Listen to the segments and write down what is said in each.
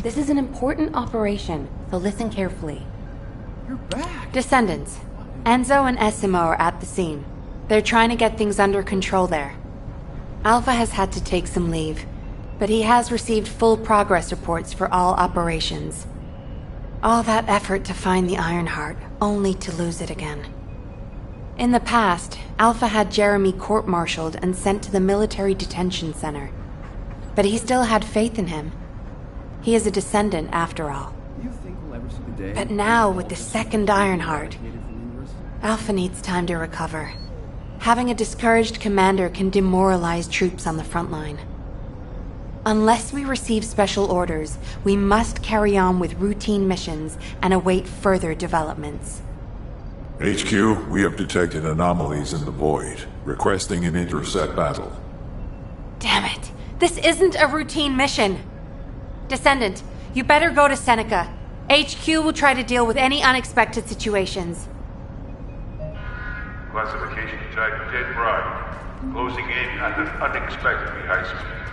This is an important operation, so listen carefully. You're back! Descendants. Enzo and Essimo are at the scene. They're trying to get things under control there. Alpha has had to take some leave, but he has received full progress reports for all operations. All that effort to find the Ironheart, only to lose it again. In the past, Alpha had Jeremy court-martialed and sent to the military detention center. But he still had faith in him. He is a descendant, after all. You think we'll ever see the day? But now, with the second Ironheart, Alpha needs time to recover. Having a discouraged commander can demoralize troops on the front line. Unless we receive special orders, we must carry on with routine missions and await further developments. HQ, we have detected anomalies in the void, requesting an intercept battle. Damn it! This isn't a routine mission! Descendant, you better go to Seneca. HQ will try to deal with any unexpected situations. Classification type Dead Bride. Closing in at an unexpectedly high speed.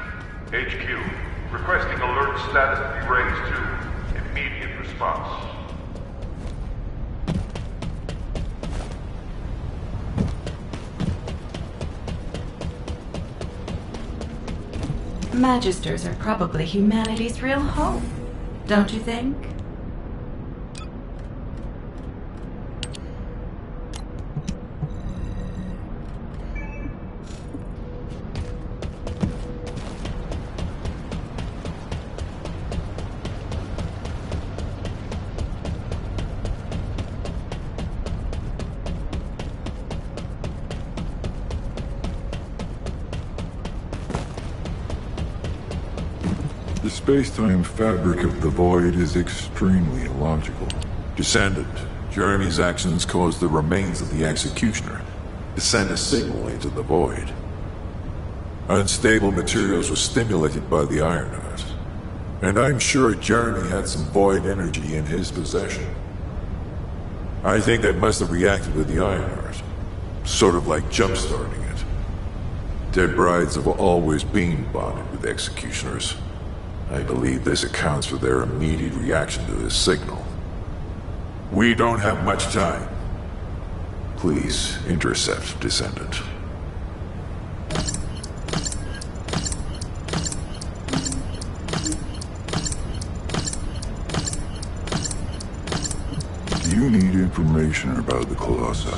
HQ, requesting alert status be raised to immediate response. Magisters are probably humanity's real hope, don't you think? The space-time fabric of the void is extremely illogical. Descendant, Jeremy's actions caused the remains of the executioner to send a signal into the void. Unstable materials were stimulated by the Ironheart, and I'm sure Jeremy had some void energy in his possession. I think that must have reacted with the Ironheart, sort of like jump-starting it. Dead brides have always been bonded with executioners. I believe this accounts for their immediate reaction to this signal. We don't have much time. Please intercept, Descendant. Do you need information about the Colossi?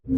「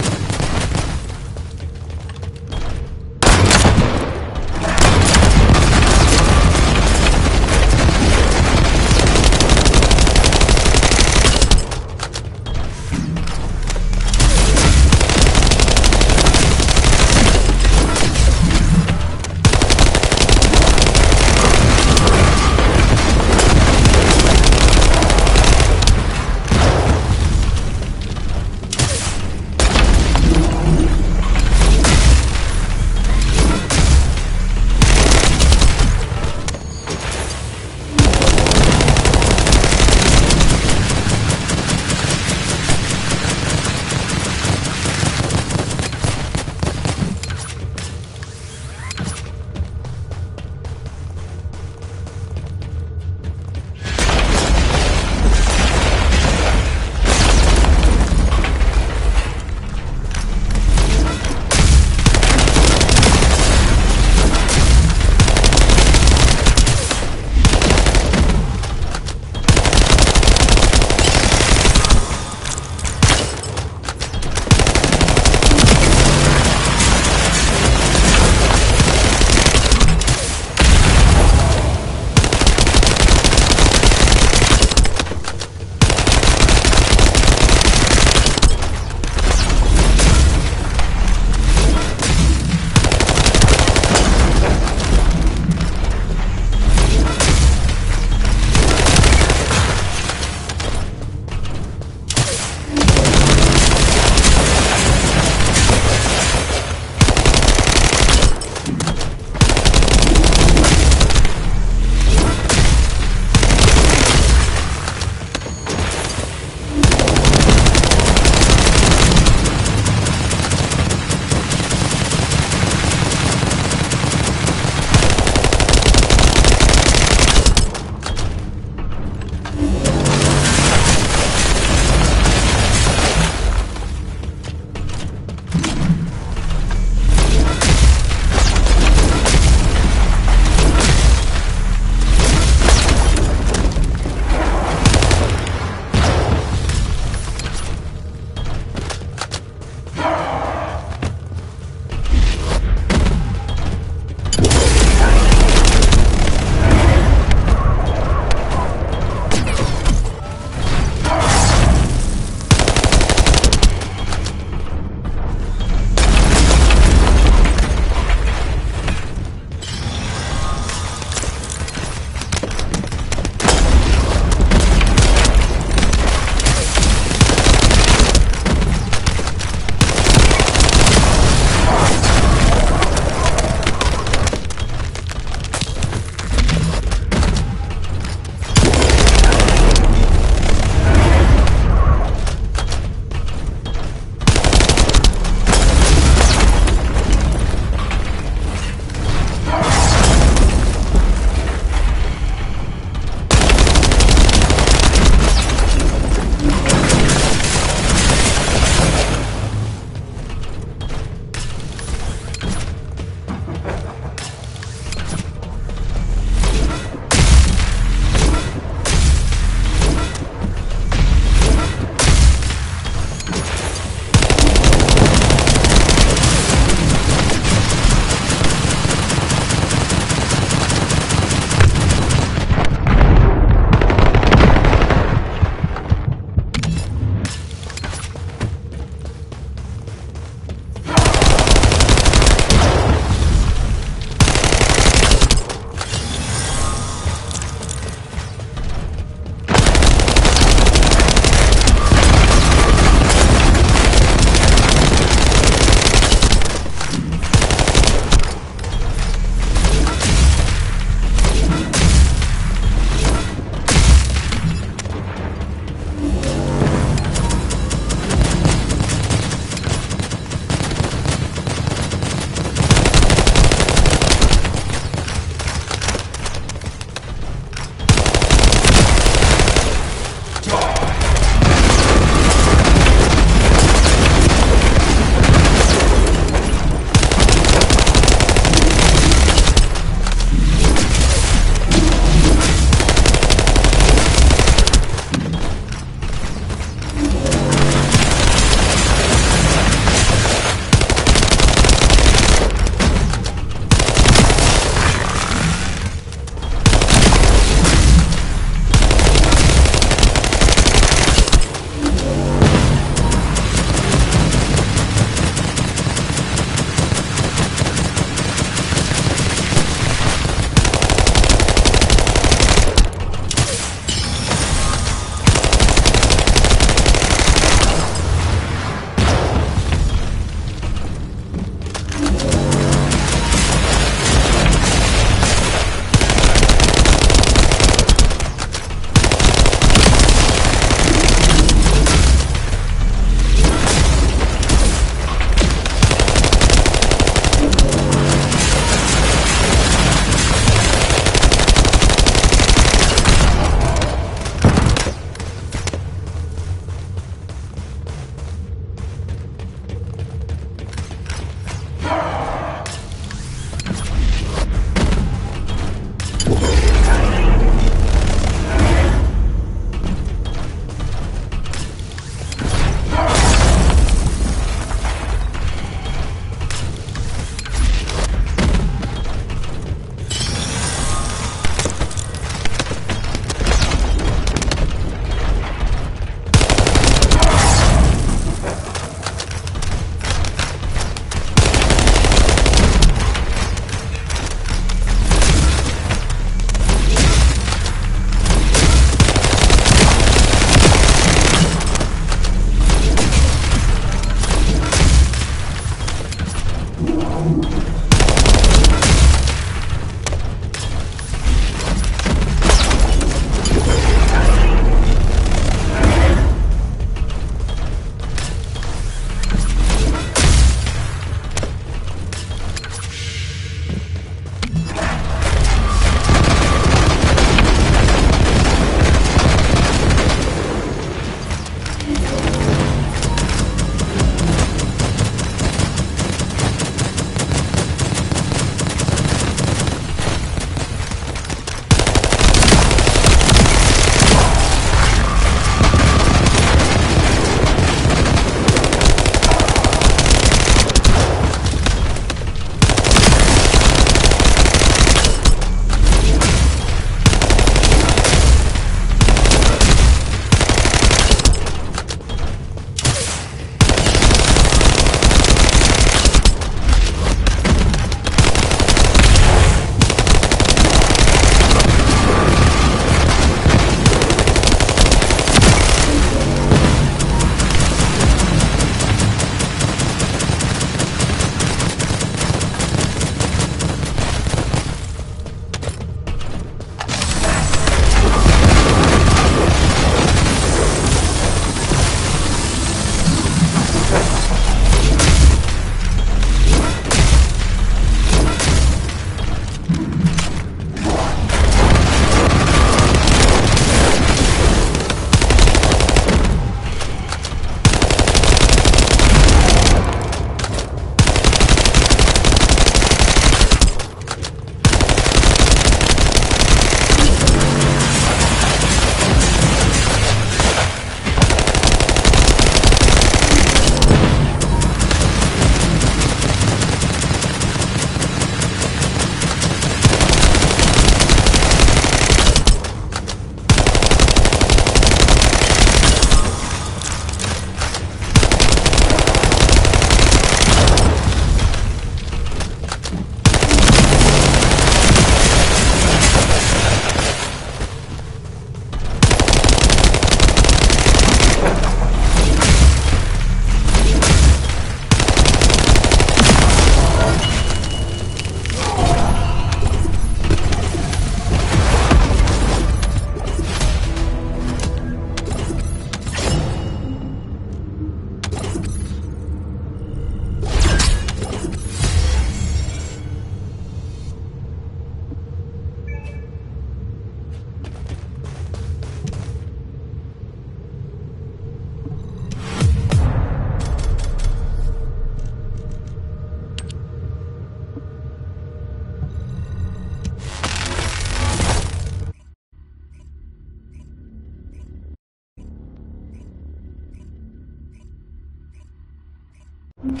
This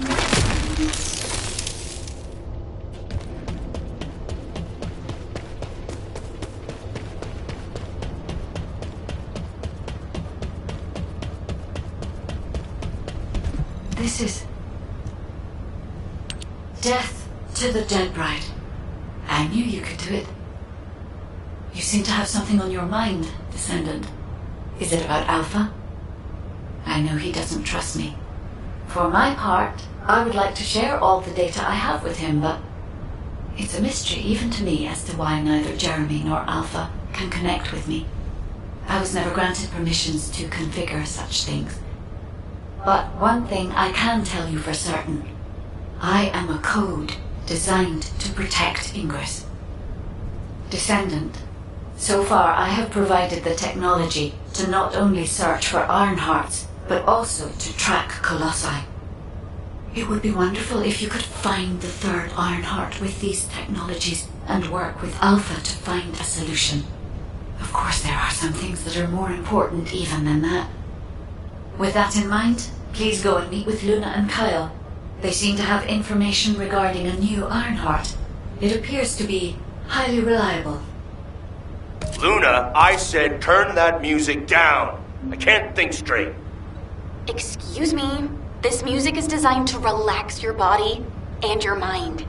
is death to the dead bride. I knew you could do it. You seem to have something on your mind, Descendant. Is it about Alpha? I know he doesn't trust me. For my part, I would like to share all the data I have with him, but it's a mystery even to me as to why neither Jeremy nor Alpha can connect with me. I was never granted permissions to configure such things. But one thing I can tell you for certain. I am a code designed to protect Ingress. Descendant, so far I have provided the technology to not only search for Ironhearts, but also to track Colossi. It would be wonderful if you could find the third Ironheart with these technologies and work with Alpha to find a solution. Of course, there are some things that are more important even than that. With that in mind, please go and meet with Luna and Kyle. They seem to have information regarding a new Ironheart. It appears to be highly reliable. Luna, I said turn that music down. I can't think straight. Excuse me? This music is designed to relax your body and your mind.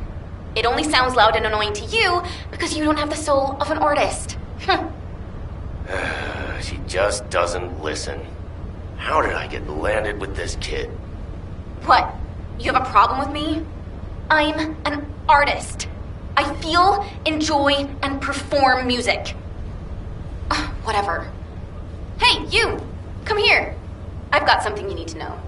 It only sounds loud and annoying to you because you don't have the soul of an artist. She just doesn't listen. How did I get landed with this kid? What? You have a problem with me? I'm an artist. I feel, enjoy, and perform music. Whatever. Hey, you! Come here. I've got something you need to know.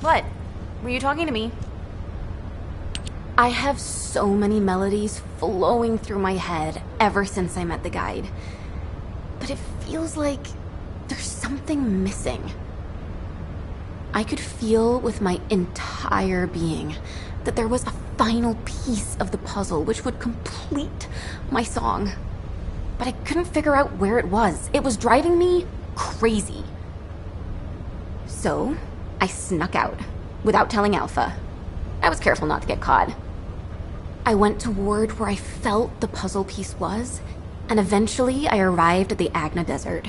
What? Were you talking to me? I have so many melodies flowing through my head ever since I met the guide. But it feels like there's something missing. I could feel with my entire being that there was a final piece of the puzzle which would complete my song. But I couldn't figure out where it was. It was driving me crazy. So, I snuck out, without telling Alpha. I was careful not to get caught. I went toward where I felt the puzzle piece was, and eventually I arrived at the Agna Desert.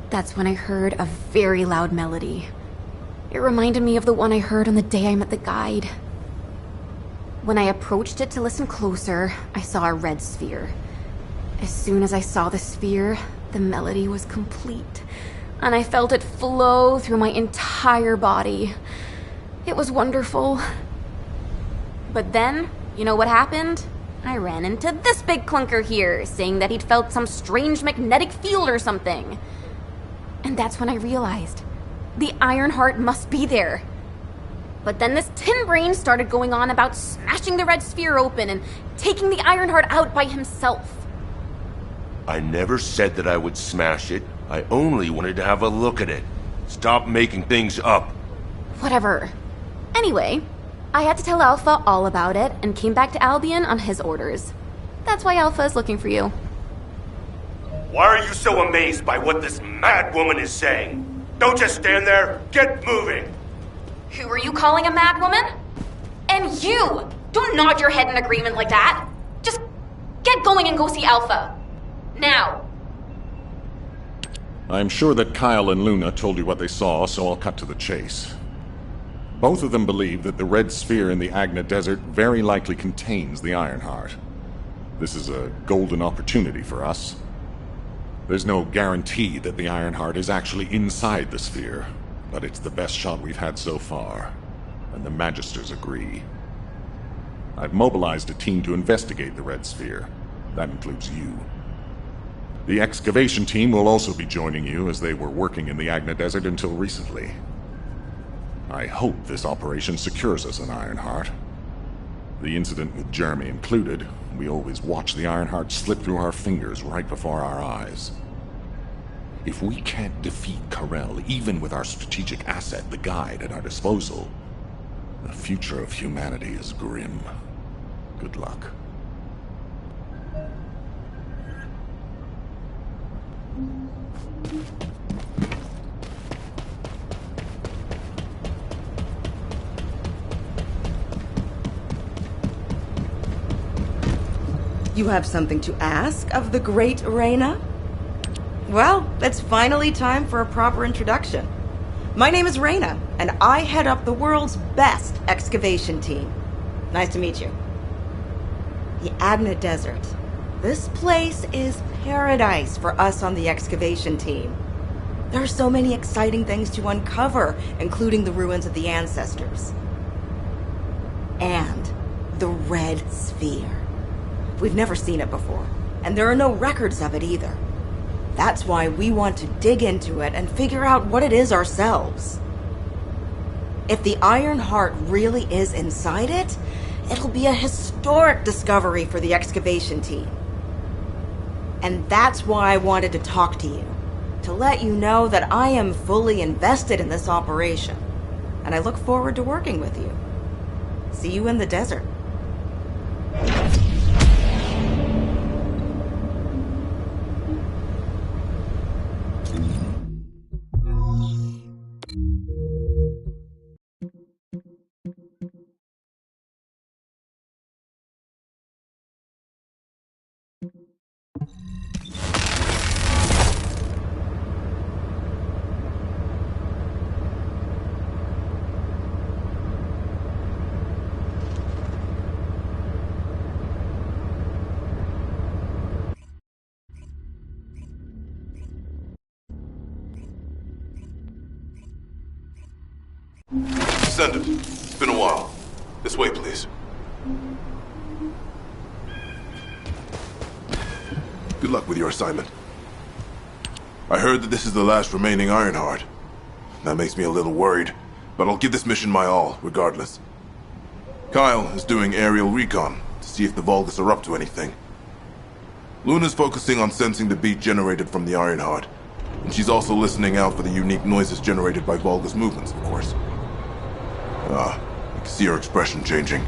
That's when I heard a very loud melody. It reminded me of the one I heard on the day I met the guide. When I approached it to listen closer, I saw a red sphere. As soon as I saw the sphere, the melody was complete, and I felt it flow through my entire body. It was wonderful. But then, you know what happened? I ran into this big clunker here, saying that he'd felt some strange magnetic field or something. And that's when I realized the Ironheart must be there. But then this tin brain started going on about smashing the red sphere open and taking the Ironheart out by himself. I never said that I would smash it. I only wanted to have a look at it. Stop making things up. Whatever. Anyway, I had to tell Alpha all about it and came back to Albion on his orders. That's why Alpha is looking for you. Why are you so amazed by what this mad woman is saying? Don't just stand there. Get moving. Who are you calling a mad woman? And you! Don't nod your head in agreement like that. Just get going and go see Alpha. Now. I'm sure that Kyle and Luna told you what they saw, so I'll cut to the chase. Both of them believe that the red sphere in the Agna Desert very likely contains the Ironheart. This is a golden opportunity for us. There's no guarantee that the Ironheart is actually inside the sphere, but it's the best shot we've had so far, and the Magisters agree. I've mobilized a team to investigate the red sphere. That includes you. The excavation team will also be joining you, as they were working in the Agna Desert until recently. I hope this operation secures us an Ironheart. The incident with Jeremy included, we always watch the Ironheart slip through our fingers right before our eyes. If we can't defeat Karel, even with our strategic asset, the Guide, at our disposal, the future of humanity is grim. Good luck. You have something to ask of the great Reyna? Well, it's finally time for a proper introduction. My name is Reyna, and I head up the world's best excavation team. Nice to meet you. The Agna Desert. This place is paradise for us on the excavation team. There are so many exciting things to uncover, including the ruins of the ancestors. And the Red Sphere. We've never seen it before, and there are no records of it either. That's why we want to dig into it and figure out what it is ourselves. If the Ironheart really is inside it, it'll be a historic discovery for the excavation team. And that's why I wanted to talk to you, to let you know that I am fully invested in this operation, and I look forward to working with you. See you in the desert. Descendant, it's been a while. This way, please. Good luck with your assignment. I heard that this is the last remaining Ironheart. That makes me a little worried, but I'll give this mission my all, regardless. Kyle is doing aerial recon to see if the Vulgus are up to anything. Luna's focusing on sensing the beat generated from the Ironheart, and she's also listening out for the unique noises generated by Vulgus movements, of course. I can see her expression changing.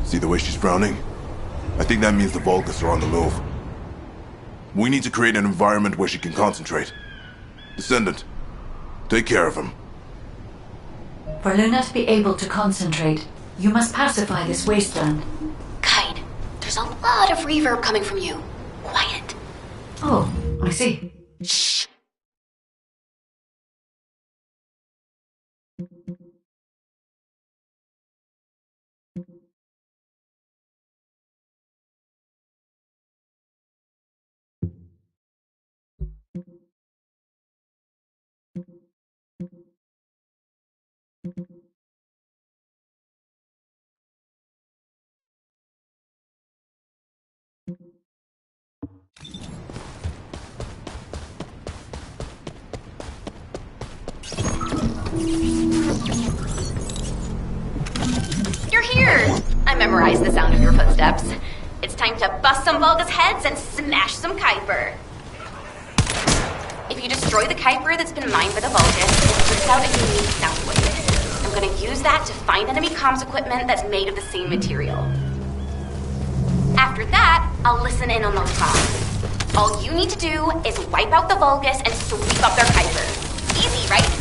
See the way she's frowning? I think that means the Vulgus are on the move. We need to create an environment where she can concentrate. Descendant, take care of him. For Luna to be able to concentrate, you must pacify this wasteland. Guide, there's a lot of reverb coming from you. Quiet. Oh, I see. Shh. You're here! I memorized the sound of your footsteps. It's time to bust some Vulgus heads and smash some Kuiper. If you destroy the Kuiper that's been mined by the Vulgus, it puts out a unique sound wave. And I'm gonna use that to find enemy comms equipment that's made of the same material. After that, I'll listen in on those comms. All you need to do is wipe out the Vulgus and sweep up their Kaiser. Easy, right?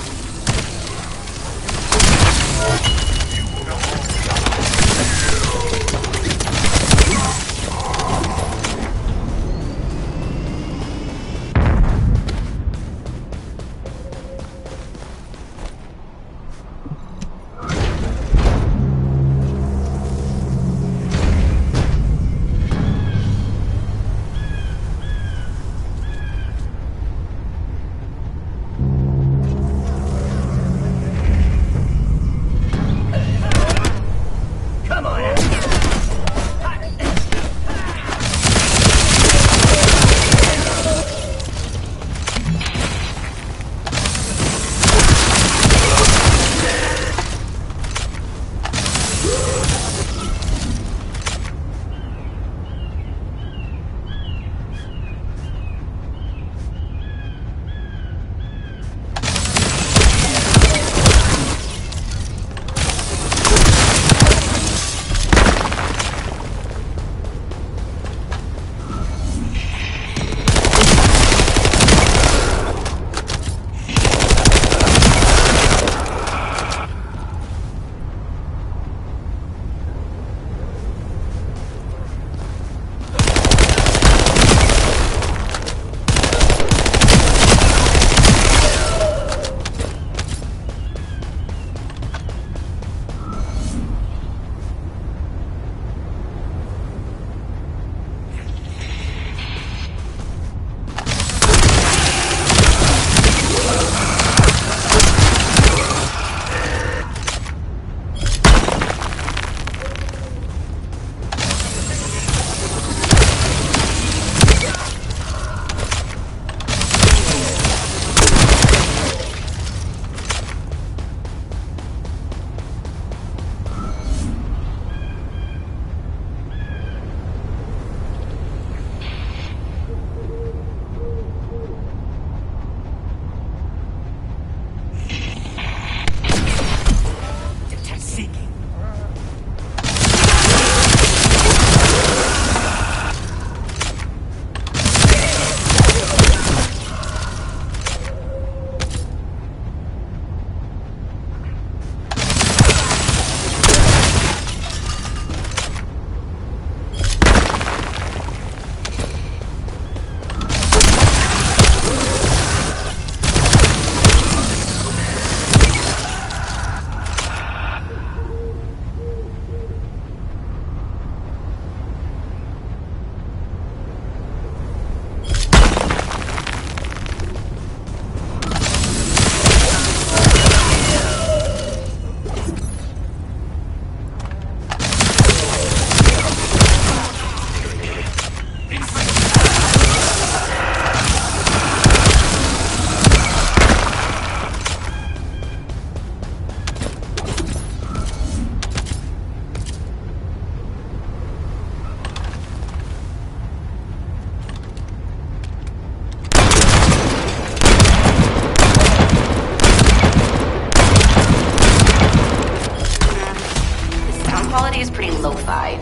Quality is pretty lo-fi,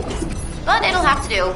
but it'll have to do.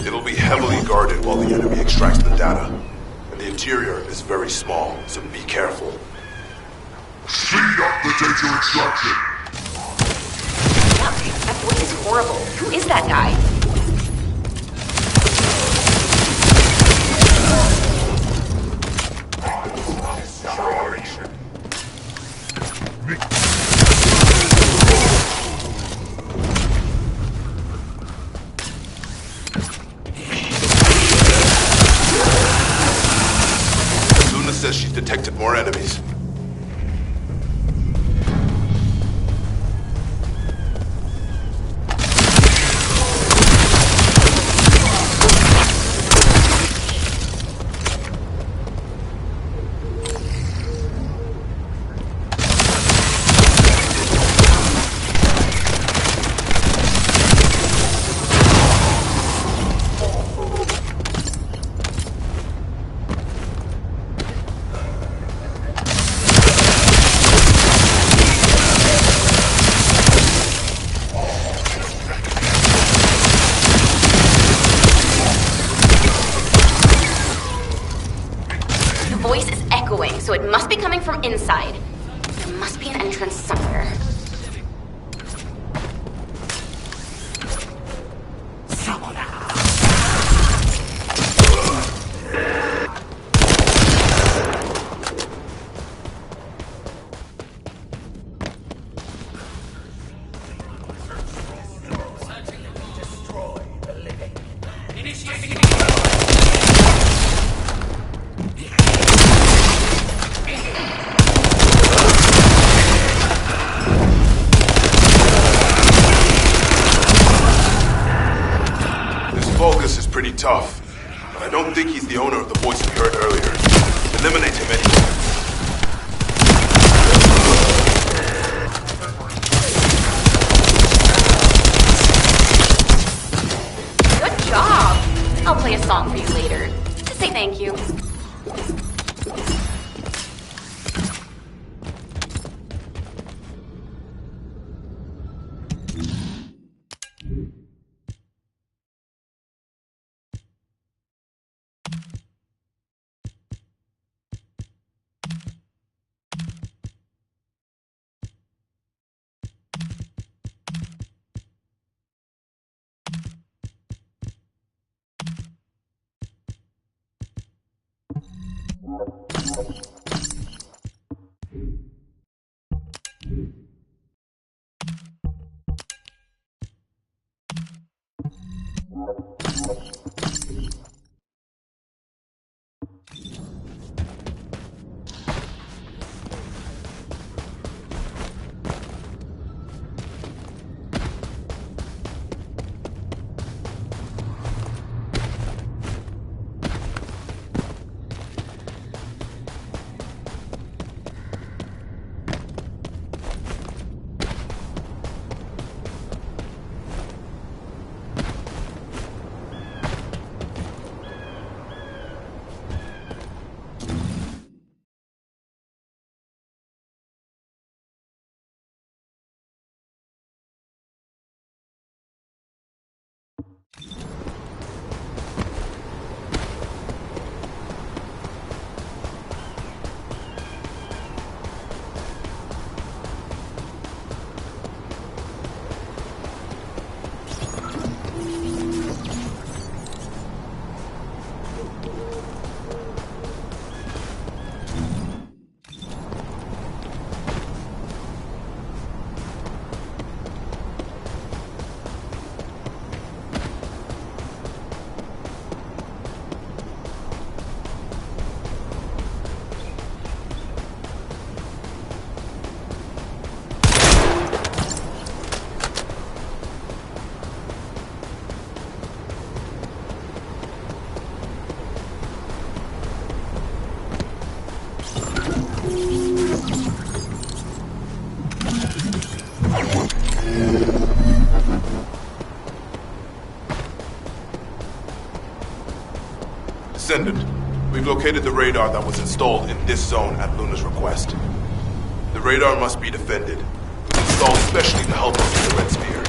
It'll be heavily guarded while the enemy extracts the data. And the interior is very small, so be careful. Speed up the data extraction! Yuck, that voice is horrible. Who is that guy? Says she's detected more enemies. So it must be coming from inside. There must be an entrance somewhere. Focus is pretty tough. I don't think he's the owner of the voice we heard earlier. Eliminate him anyway. Good job! I'll play a song for you later. To say thank you. We've located the radar that was installed in this zone at Luna's request. The radar must be defended. It was installed especially to help us with the Red Sphere.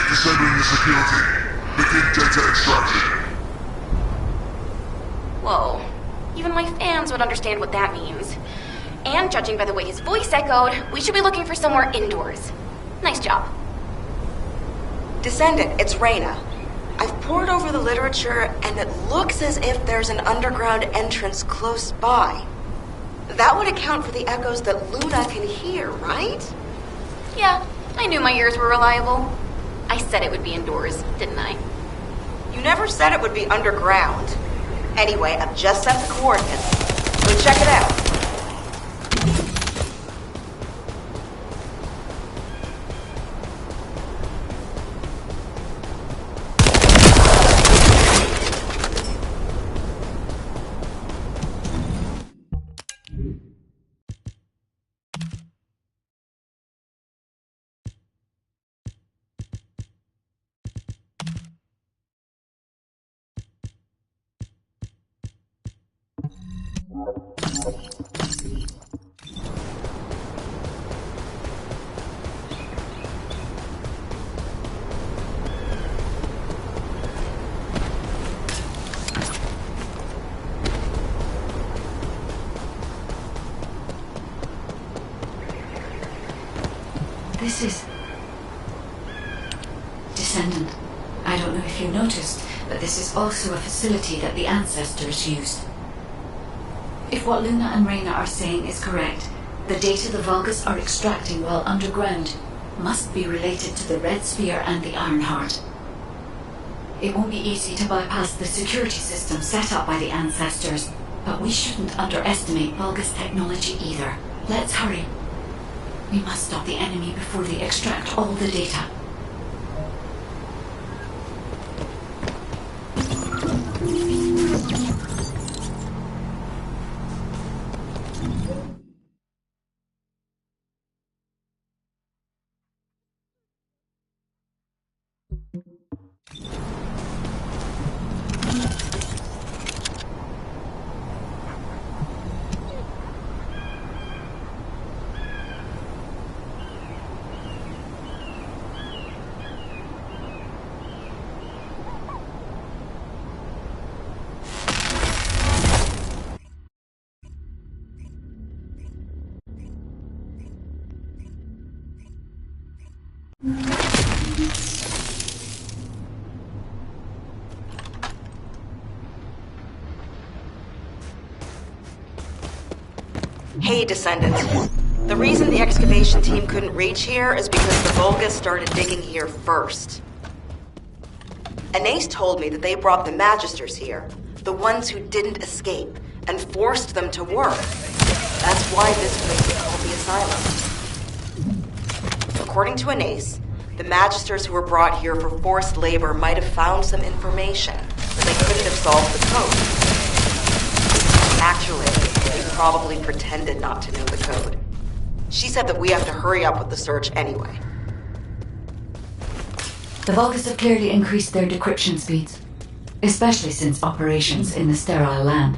Disabling the security. Begin data extraction. Whoa. Even my fans would understand what that means. And judging by the way his voice echoed, we should be looking for somewhere indoors. Nice job. Descendant, it's Reyna. I've pored over the literature, and it looks as if there's an underground entrance close by. That would account for the echoes that Luna can hear, right? Yeah, I knew my ears were reliable. I said it would be indoors, didn't I? You never said it would be underground. Anyway, I've just set the coordinates. Go check it out. This is... Descendant. I don't know if you noticed, but this is also a facility that the ancestors used. If what Luna and Reyna are saying is correct, the data the Vulgus are extracting while underground must be related to the Red Sphere and the Ironheart. It won't be easy to bypass the security system set up by the ancestors, but we shouldn't underestimate Vulgus technology either. Let's hurry. We must stop the enemy before they extract all the data. Hey, Descendants. The reason the excavation team couldn't reach here is because the Vulgus started digging here first. Anais told me that they brought the Magisters here, the ones who didn't escape, and forced them to work. That's why this place is called the Asylum. According to Anais, the Magisters who were brought here for forced labor might have found some information, but they couldn't have solved the code. Actually, they probably pretended not to know the code. She said that we have to hurry up with the search anyway. The Vulgus have clearly increased their decryption speeds, especially since operations in the sterile land.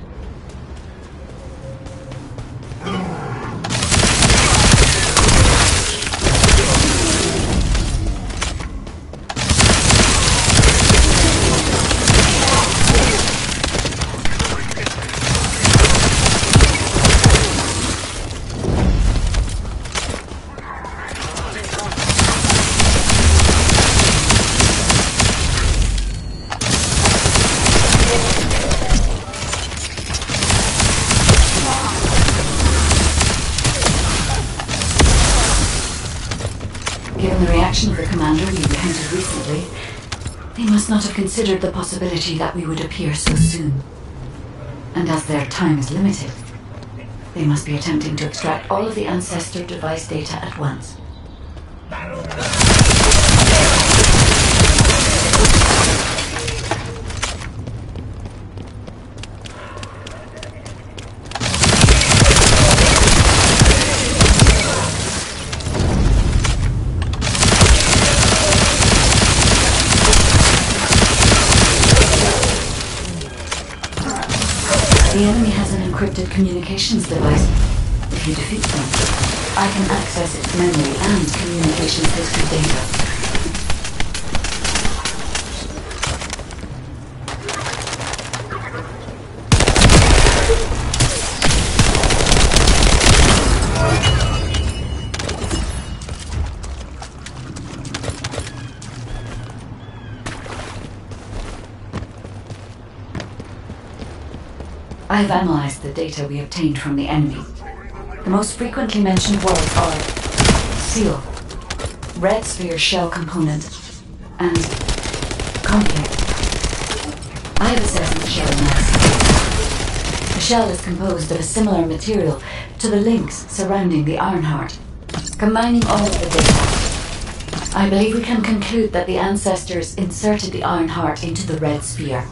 Given the reaction of the commander we encountered recently, they must not have considered the possibility that we would appear so soon. And as their time is limited, they must be attempting to extract all of the ancestor device data at once. The enemy has an encrypted communications device. If you defeat them, I can access its memory and communications history data. I have analyzed the data we obtained from the enemy. The most frequently mentioned words are seal, red sphere shell component, and conflict. I have assessed the shell mass. The shell is composed of a similar material to the links surrounding the Ironheart. Combining all of the data, I believe we can conclude that the ancestors inserted the Ironheart into the red sphere.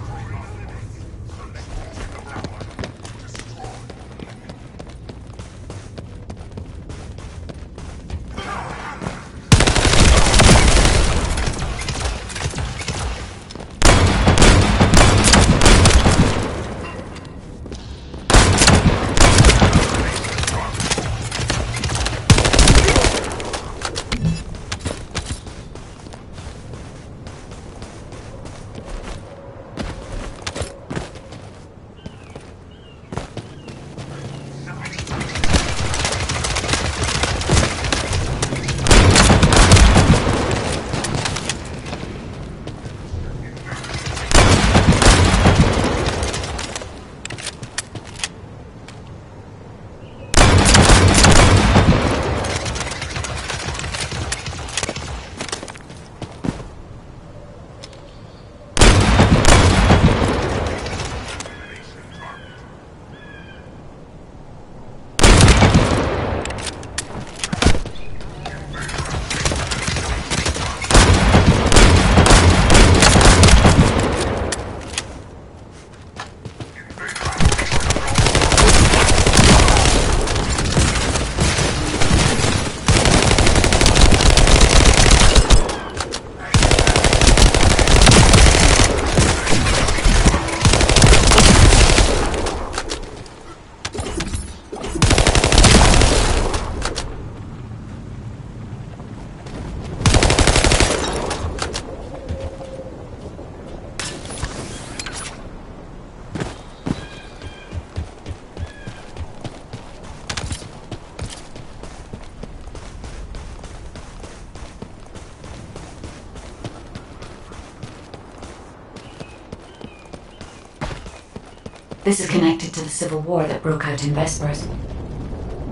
This is connected to the civil war that broke out in Vespers.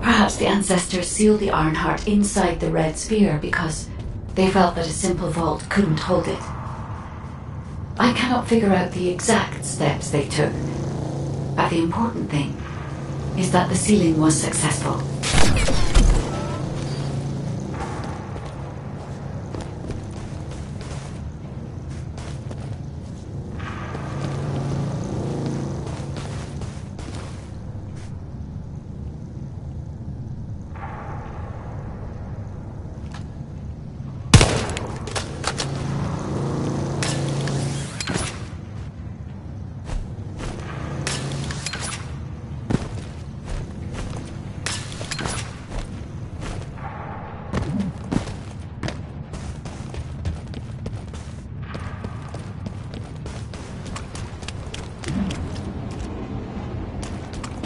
Perhaps the ancestors sealed the Ironheart inside the red sphere because they felt that a simple vault couldn't hold it. I cannot figure out the exact steps they took, but the important thing is that the sealing was successful.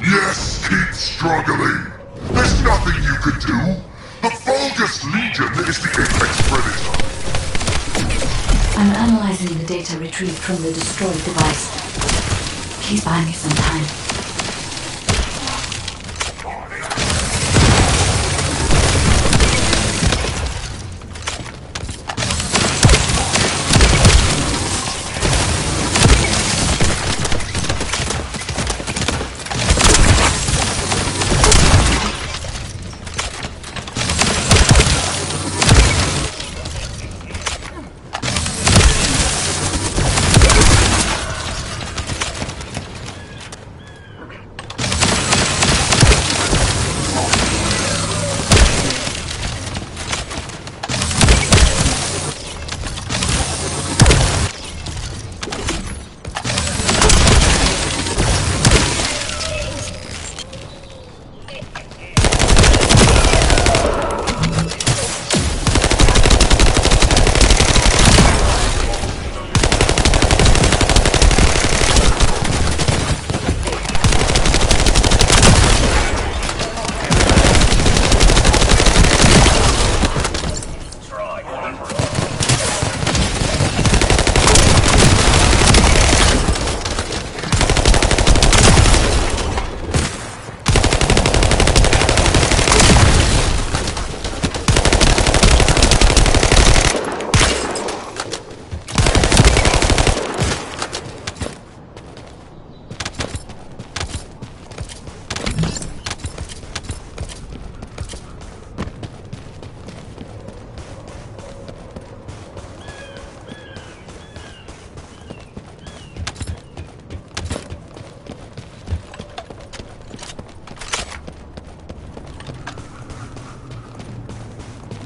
Yes, keep struggling. There's nothing you can do. The Vulgus Legion is the apex predator. I'm analyzing the data retrieved from the destroyed device. Please buy me some time.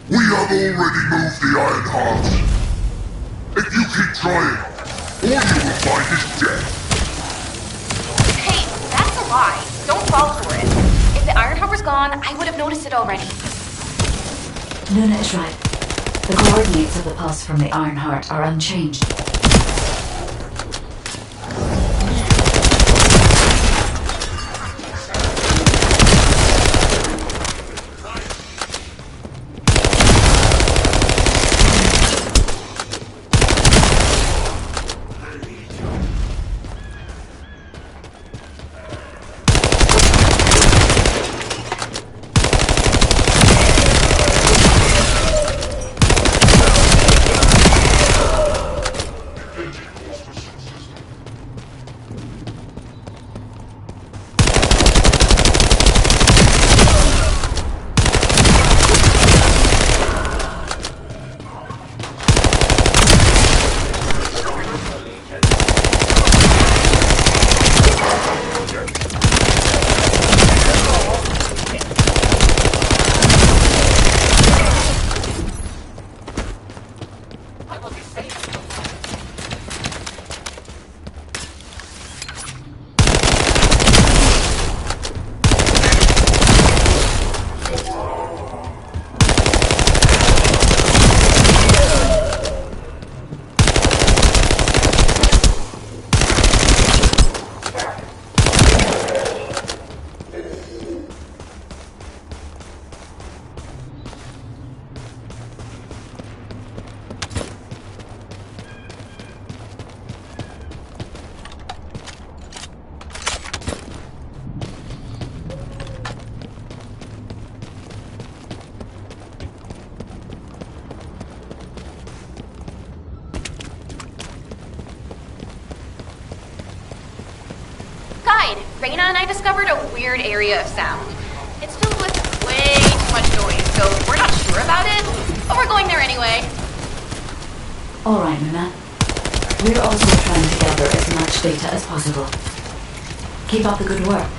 We have already moved the Ironheart. If you keep trying, all you will find is death. Hey, that's a lie. Don't fall for it. If the Ironheart was gone, I would have noticed it already. Luna is right. The coordinates of the pulse from the Ironheart are unchanged. Reyna and I discovered a weird area of sound. It's filled with way too much noise, so we're not sure about it, but we're going there anyway. Alright, Luna. We're also trying to gather as much data as possible. Keep up the good work.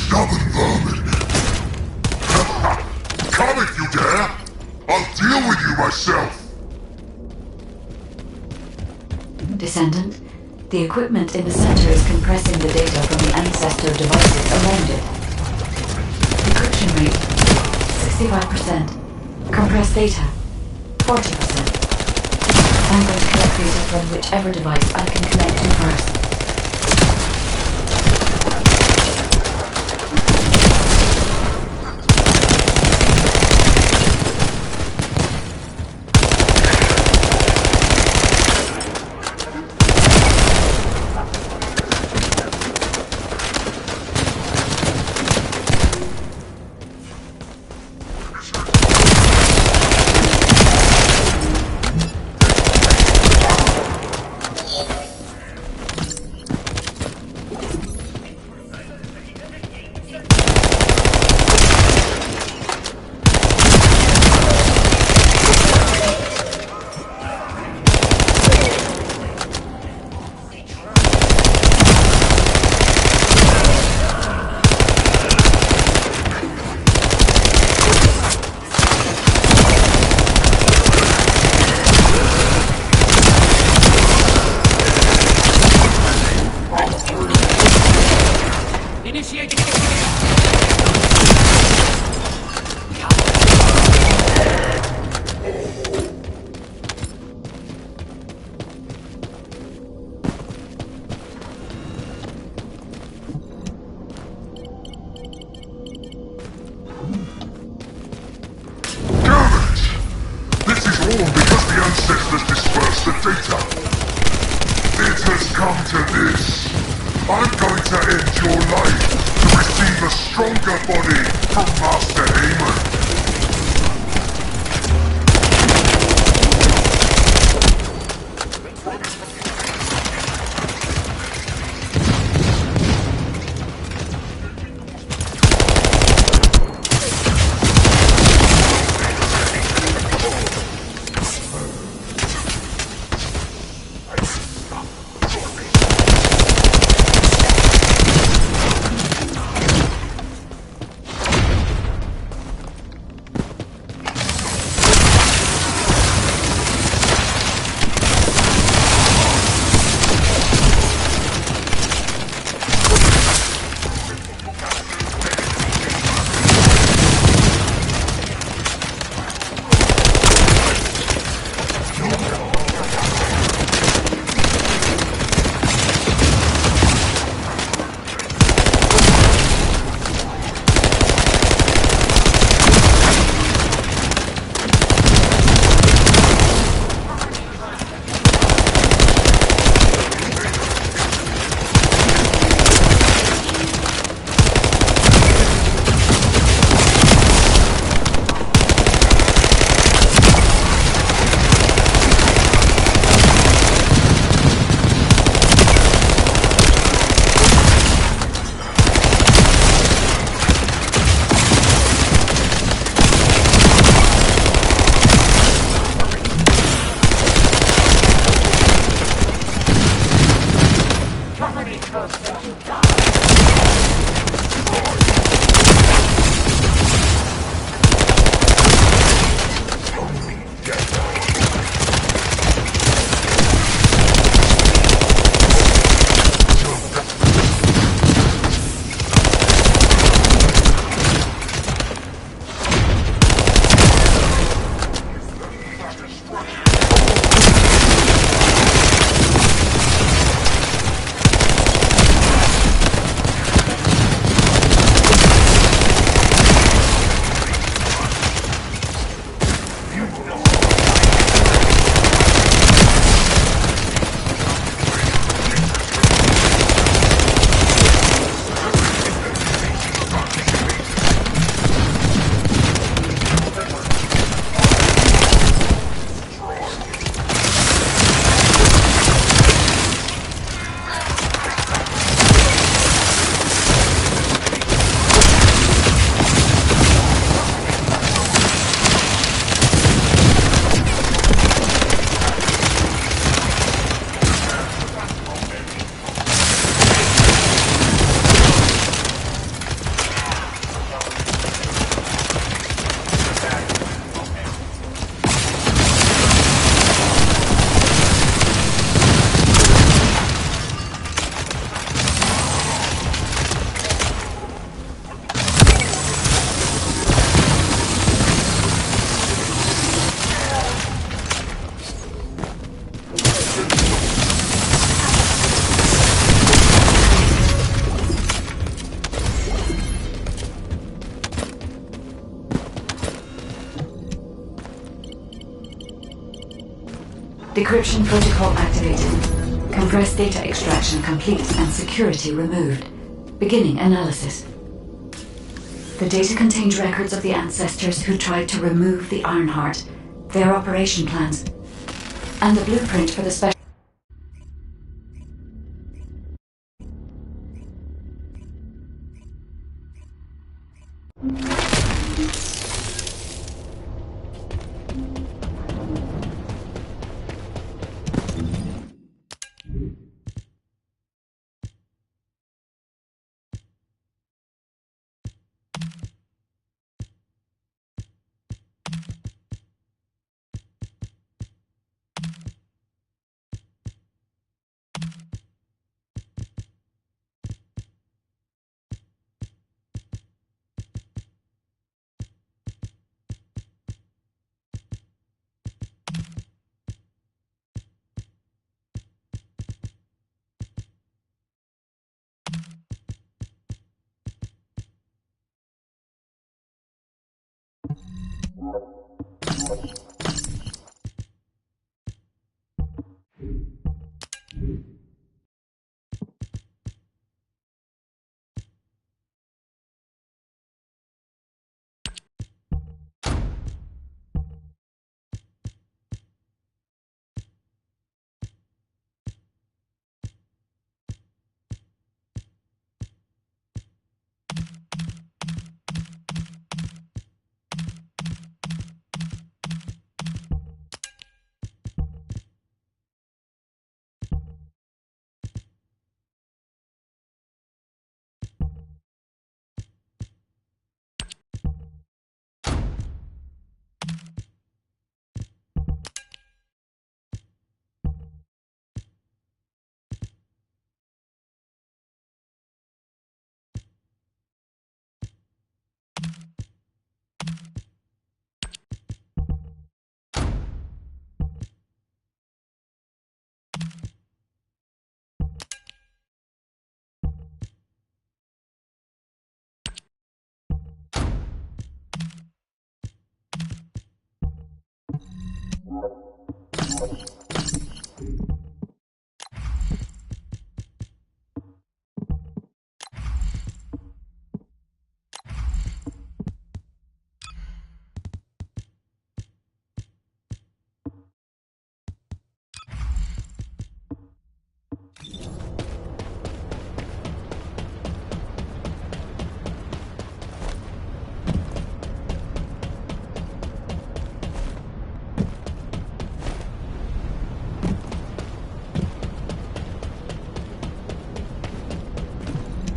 Stubborn vermin! Come if you dare! I'll deal with you myself! Descendant, the equipment in the center is compressing the data from the ancestor devices around it. Encryption rate, 65%. Compressed data, 40%. I'm going to collect data from whichever device I can connect to first. Ancestors disperse the data. It has come to this. I'm going to end your life to receive a stronger body from Master Heyman. Decryption protocol activated. Compressed data extraction complete and security removed. Beginning analysis. The data contained records of the ancestors who tried to remove the Ironheart, their operation plans, and the blueprint for the special...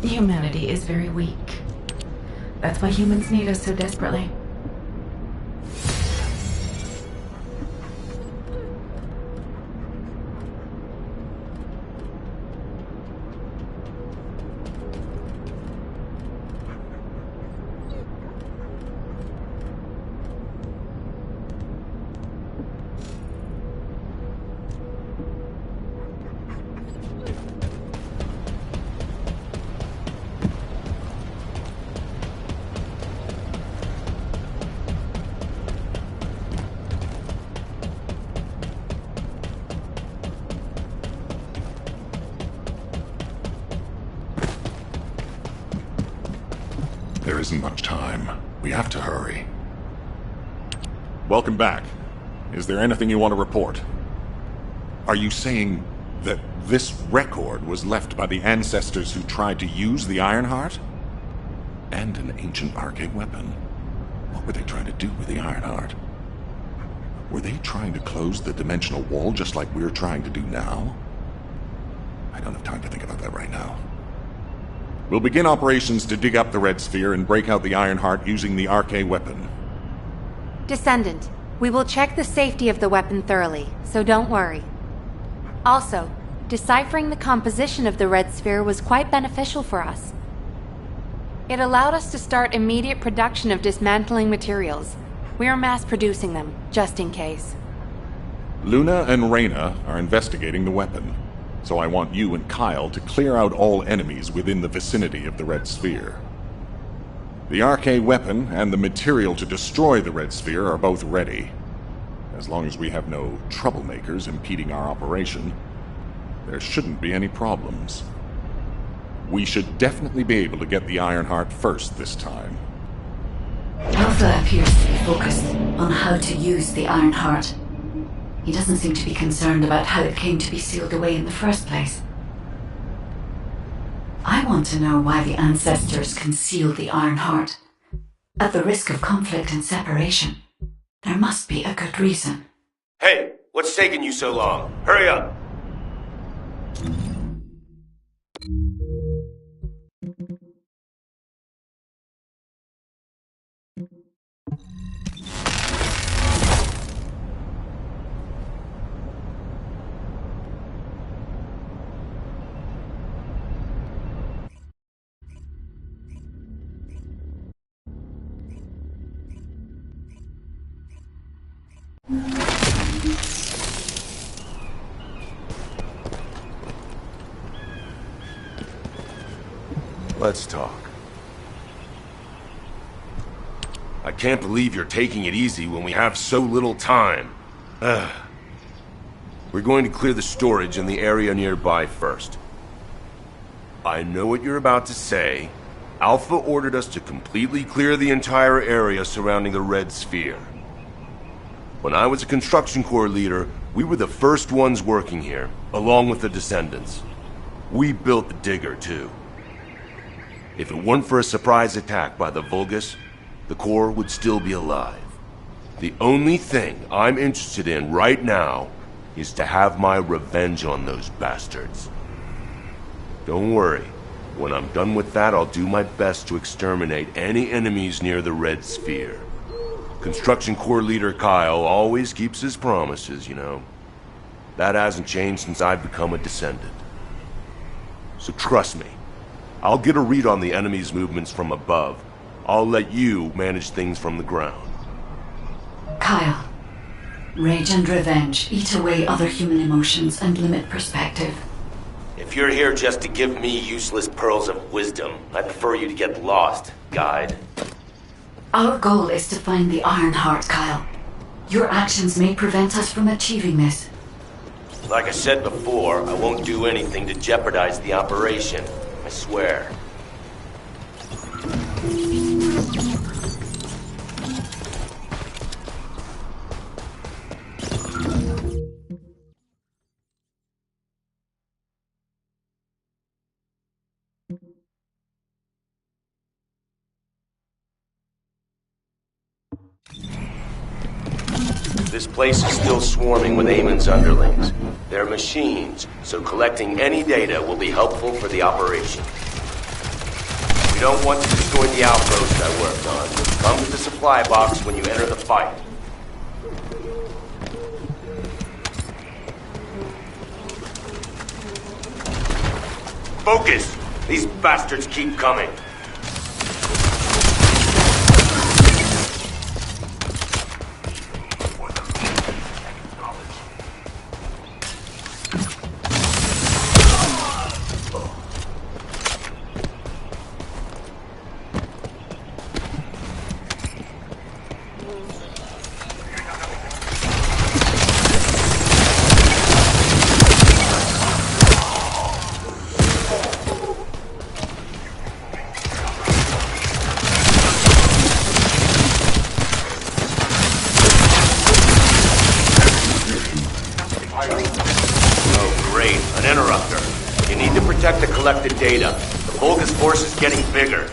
Humanity is very weak. That's why humans need us so desperately. There isn't much time. We have to hurry. Welcome back. Is there anything you want to report? Are you saying that this record was left by the ancestors who tried to use the Ironheart? And an ancient arcade weapon. What were they trying to do with the Ironheart? Were they trying to close the dimensional wall just like we're trying to do now? I don't have time to think about that right now. We'll begin operations to dig up the Red Sphere and break out the Ironheart using the arcade weapon. Descendant, we will check the safety of the weapon thoroughly, so don't worry. Also, deciphering the composition of the Red Sphere was quite beneficial for us. It allowed us to start immediate production of dismantling materials. We are mass producing them, just in case. Luna and Reyna are investigating the weapon, so I want you and Kyle to clear out all enemies within the vicinity of the Red Sphere. The arcade weapon and the material to destroy the Red Sphere are both ready. As long as we have no troublemakers impeding our operation, there shouldn't be any problems. We should definitely be able to get the Ironheart first this time. Alpha appears to be focused on how to use the Ironheart. He doesn't seem to be concerned about how it came to be sealed away in the first place. I want to know why the ancestors concealed the Ironheart. At the risk of conflict and separation, there must be a good reason. Hey, what's taking you so long? Hurry up! Let's talk. I can't believe you're taking it easy when we have so little time. We're going to clear the storage in the area nearby first. I know what you're about to say. Alpha ordered us to completely clear the entire area surrounding the Red Sphere. When I was a construction corps leader, we were the first ones working here, along with the Descendants. We built the digger, too. If it weren't for a surprise attack by the Vulgus, the Corps would still be alive. The only thing I'm interested in right now is to have my revenge on those bastards. Don't worry. When I'm done with that, I'll do my best to exterminate any enemies near the Red Sphere. Construction Corps leader Kyle always keeps his promises, you know. That hasn't changed since I've become a Descendant. So trust me. I'll get a read on the enemy's movements from above. I'll let you manage things from the ground. Kyle, rage and revenge eat away other human emotions and limit perspective. If you're here just to give me useless pearls of wisdom, I prefer you to get lost, guide. Our goal is to find the Ironheart, Kyle. Your actions may prevent us from achieving this. Like I said before, I won't do anything to jeopardize the operation. I swear. This place is still swarming with Eamon's underlings. They're machines, so collecting any data will be helpful for the operation. We don't want to destroy the outpost I worked on. Come to the supply box when you enter the fight. Focus! These bastards keep coming. Protect the collected data. The Vulgus force is getting bigger.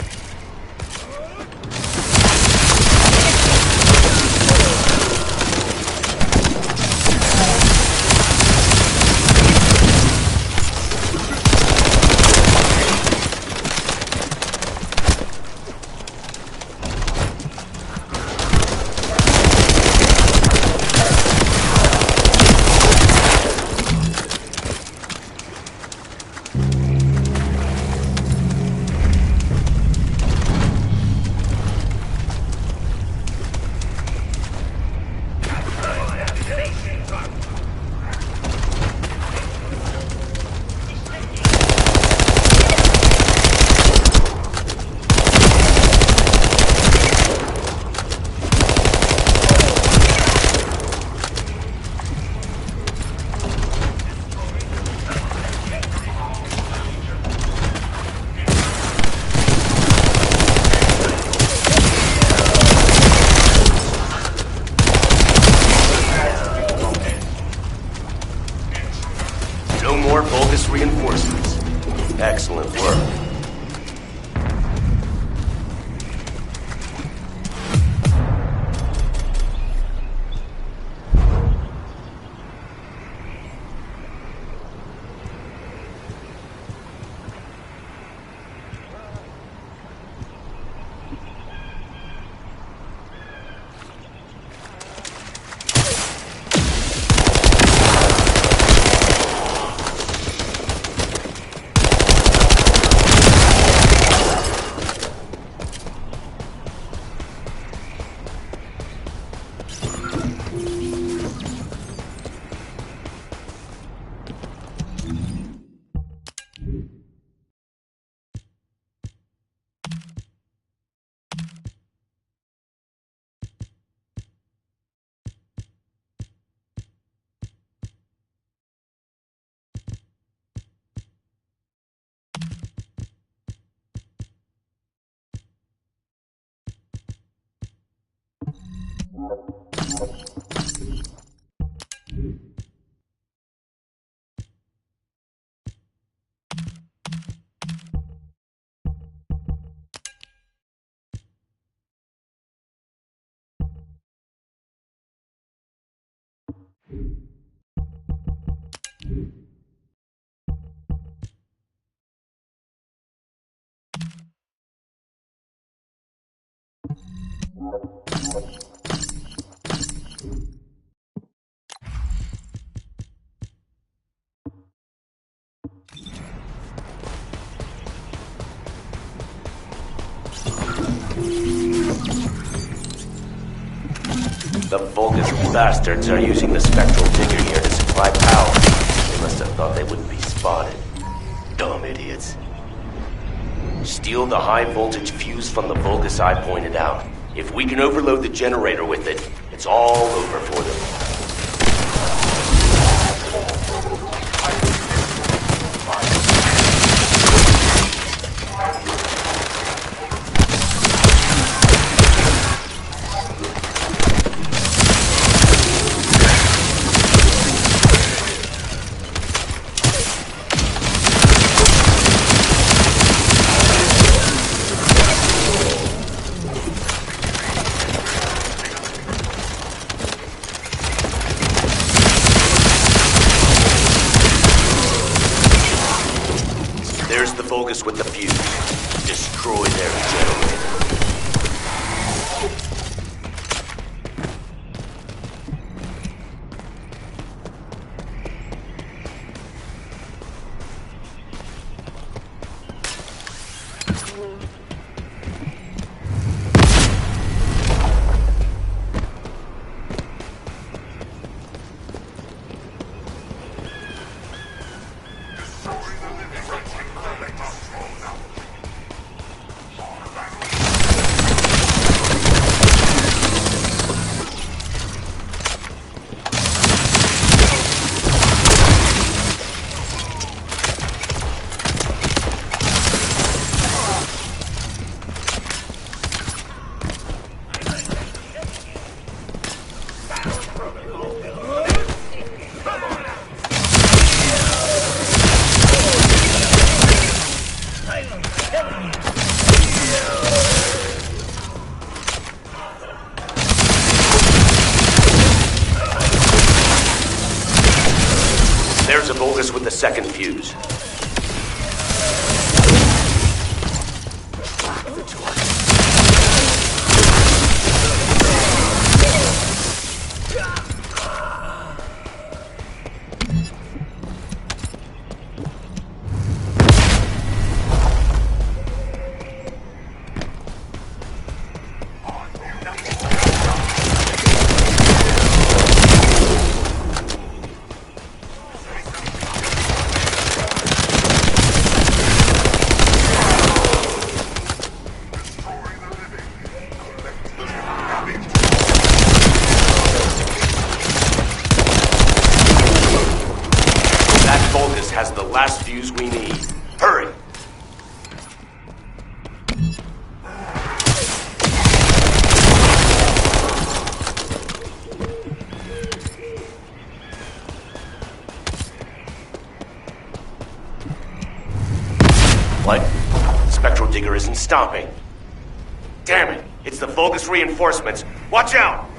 reinforcements. Excellent work. The Vulgus bastards are using the spectral digger here to supply power. They must have thought they wouldn't be spotted. Dumb idiots. Steal the high voltage fuse from the Vulgus I pointed out. If we can overload the generator with it, it's all over for them. With the fuse. Destroy their generator. There's a Vulgus with the second fuse. Has the last fuse we need. Hurry! What? The spectral digger isn't stopping. Damn it! It's the Vulgus reinforcements. Watch out!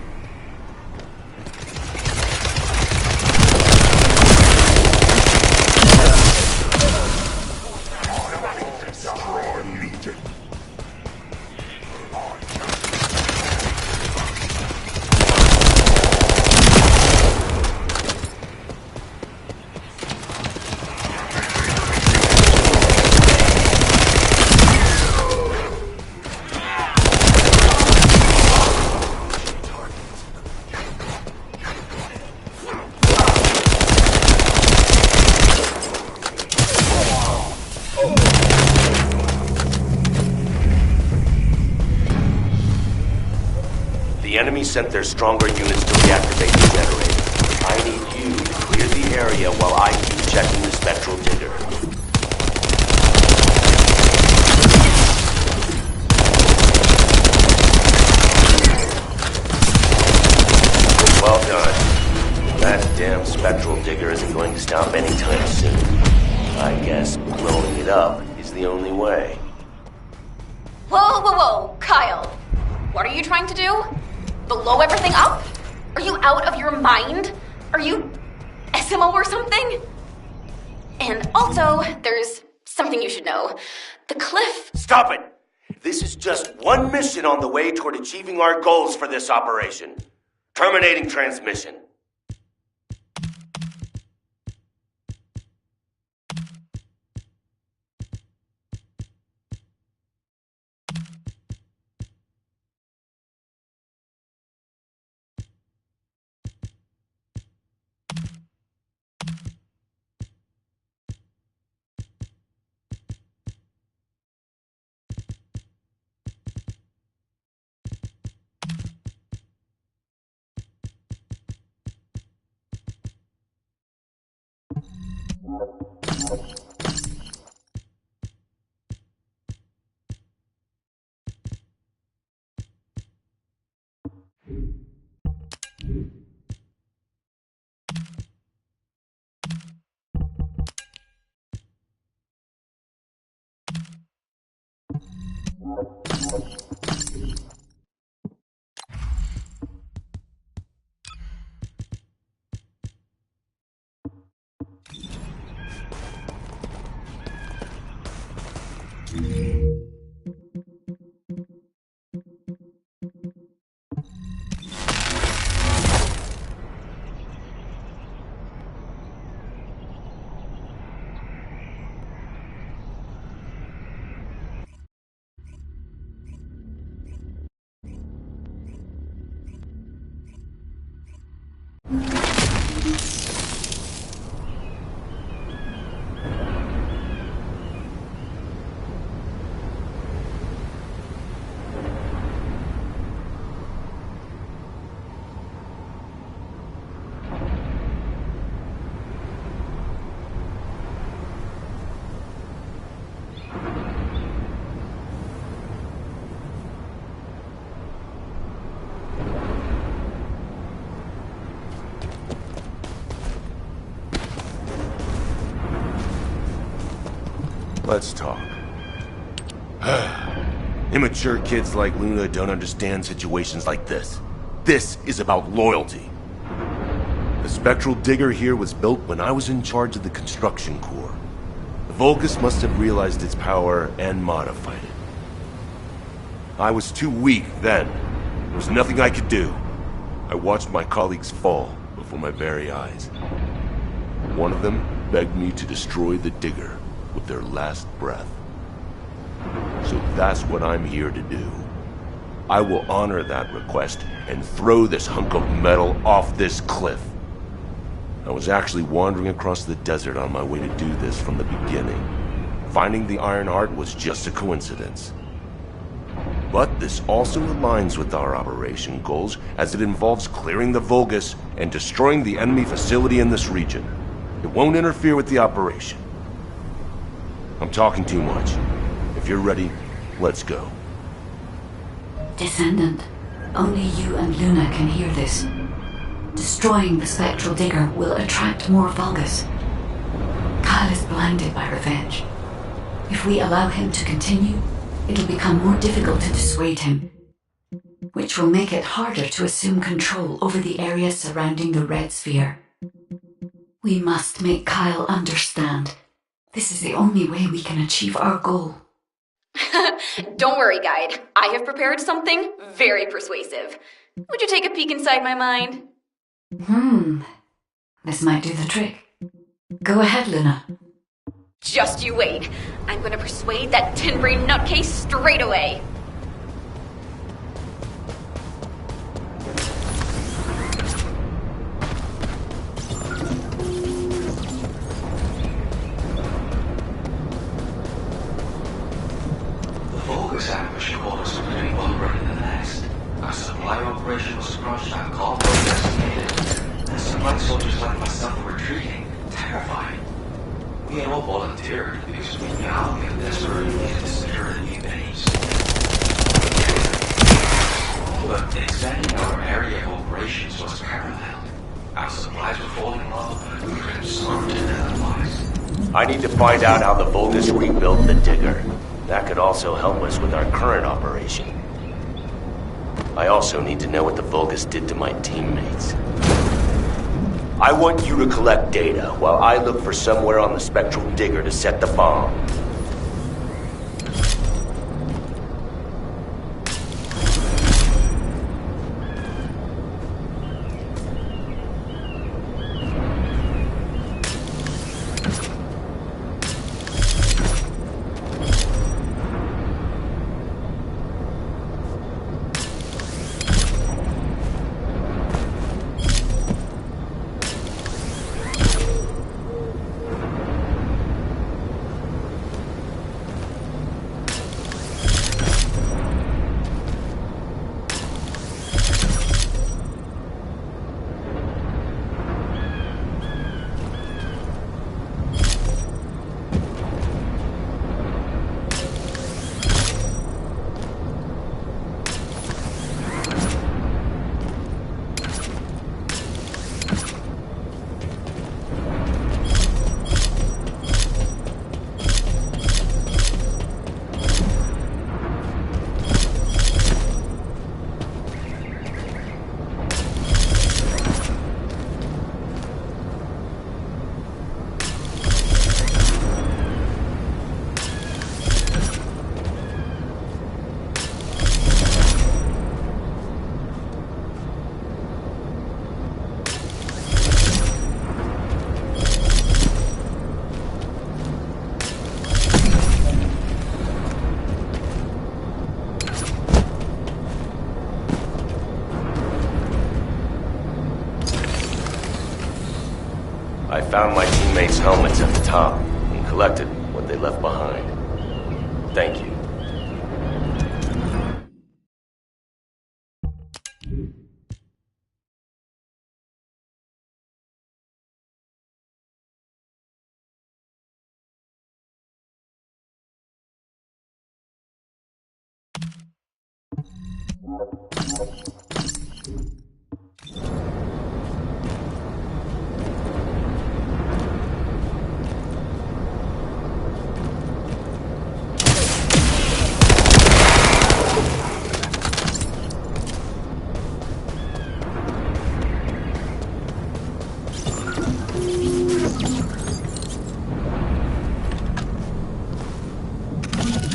The enemy sent their stronger units to reactivate the generator. I need you to clear the area while I keep checking the spectral digger. Well done. That damn spectral digger isn't going to stop anytime soon. I guess blowing it up is the only way. Whoa, whoa, whoa, Kyle. What are you trying to do? Blow everything up? Are you out of your mind? Are you SMO or something? And also, there's something you should know. The cliff... Stop it! This is just one mission on the way toward achieving our goals for this operation. Terminating transmission. Let's talk. Immature kids like Luna don't understand situations like this. This is about loyalty. The spectral digger here was built when I was in charge of the construction corps. The Vulgus must have realized its power and modified it. I was too weak then. There was nothing I could do. I watched my colleagues fall before my very eyes. One of them begged me to destroy the digger with their last breath. So that's what I'm here to do. I will honor that request and throw this hunk of metal off this cliff. I was actually wandering across the desert on my way to do this from the beginning. Finding the Iron Heart was just a coincidence. But this also aligns with our operation goals, as it involves clearing the Vulgus and destroying the enemy facility in this region. It won't interfere with the operation. I'm talking too much. If you're ready, let's go. Descendant, only you and Luna can hear this. Destroying the spectral digger will attract more Vulgus. Kyle is blinded by revenge. If we allow him to continue, it'll become more difficult to dissuade him, which will make it harder to assume control over the area surrounding the red sphere. We must make Kyle understand. This is the only way we can achieve our goal. Don't worry, Guide. I have prepared something very persuasive. Would you take a peek inside my mind? This might do the trick. Go ahead, Luna. Just you wait. I'm gonna persuade that tin-brain nutcase straight away. This ambush caught us between one break and the next. Our supply operation was crushed, our cargo decimated. The supply soldiers like myself were retreating, terrified. We had all volunteered because we now we desperately needed to secure a new base. But expanding our area of operations was paramount. Our supplies were falling low, we were absorbed in otherwise. I need to find out how the Vulgus rebuilt the digger. That could also help us with our current operation. I also need to know what the Vulgus did to my teammates. I want you to collect data while I look for somewhere on the spectral digger to set the bomb. I found my teammates' helmets at the top and collected what they left behind. Thank you.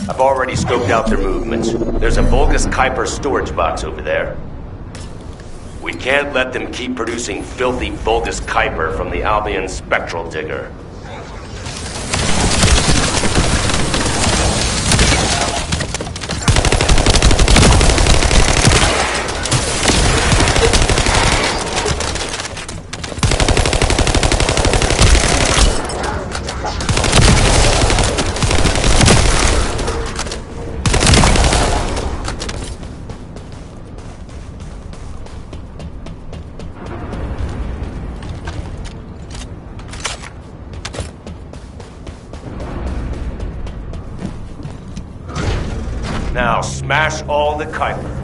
I've already scoped out their movements. There's a Vulgus Kuiper storage box over there. We can't let them keep producing filthy Vulgus Kuiper from the Albion Spectral Digger. Now smash all the Kuiper.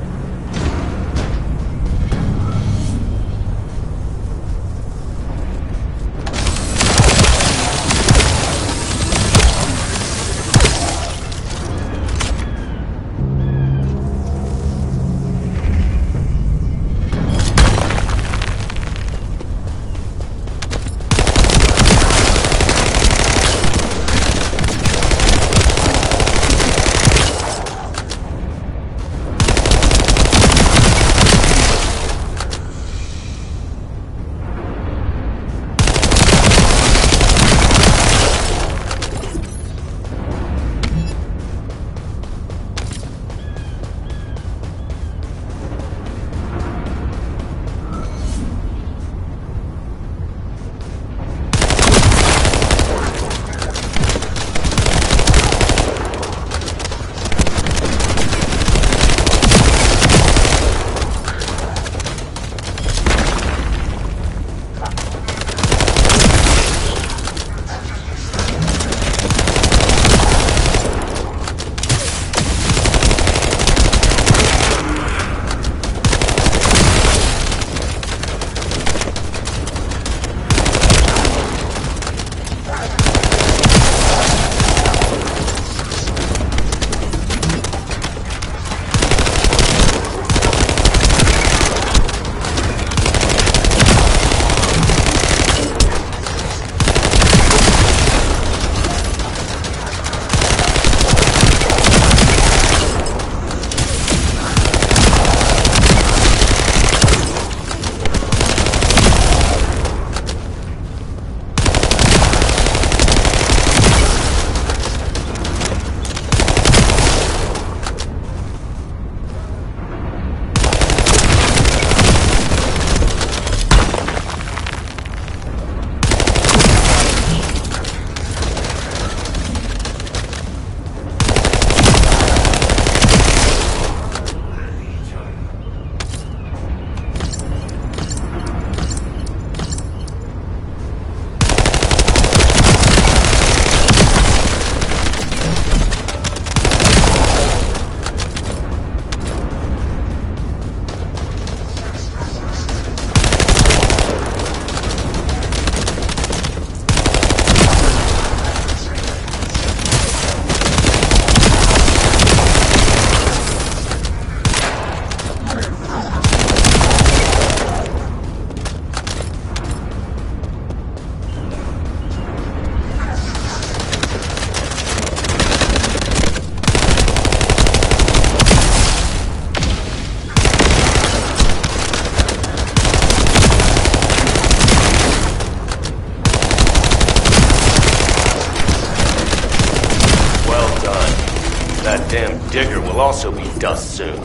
That damn digger will also be dust soon.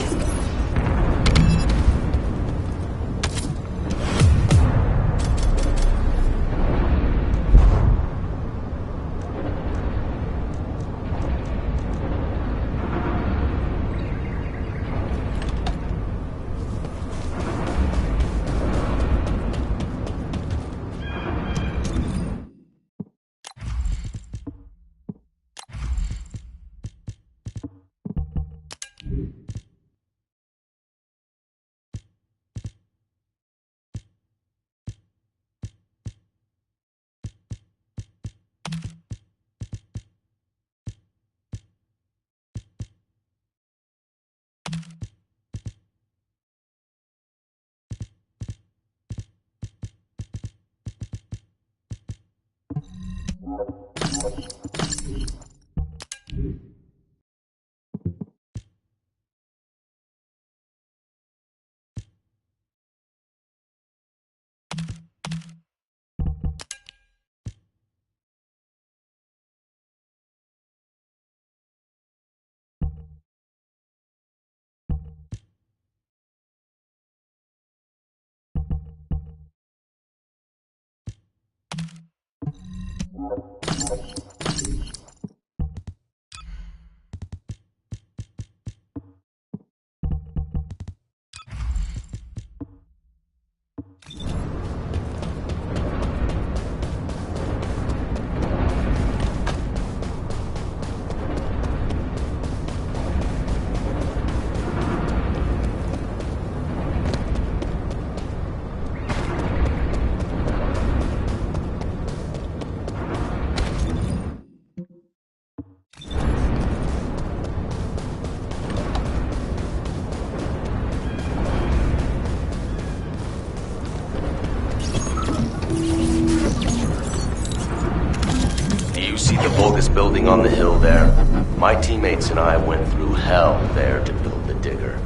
Building on the hill there. My teammates and I went through hell there to build the digger.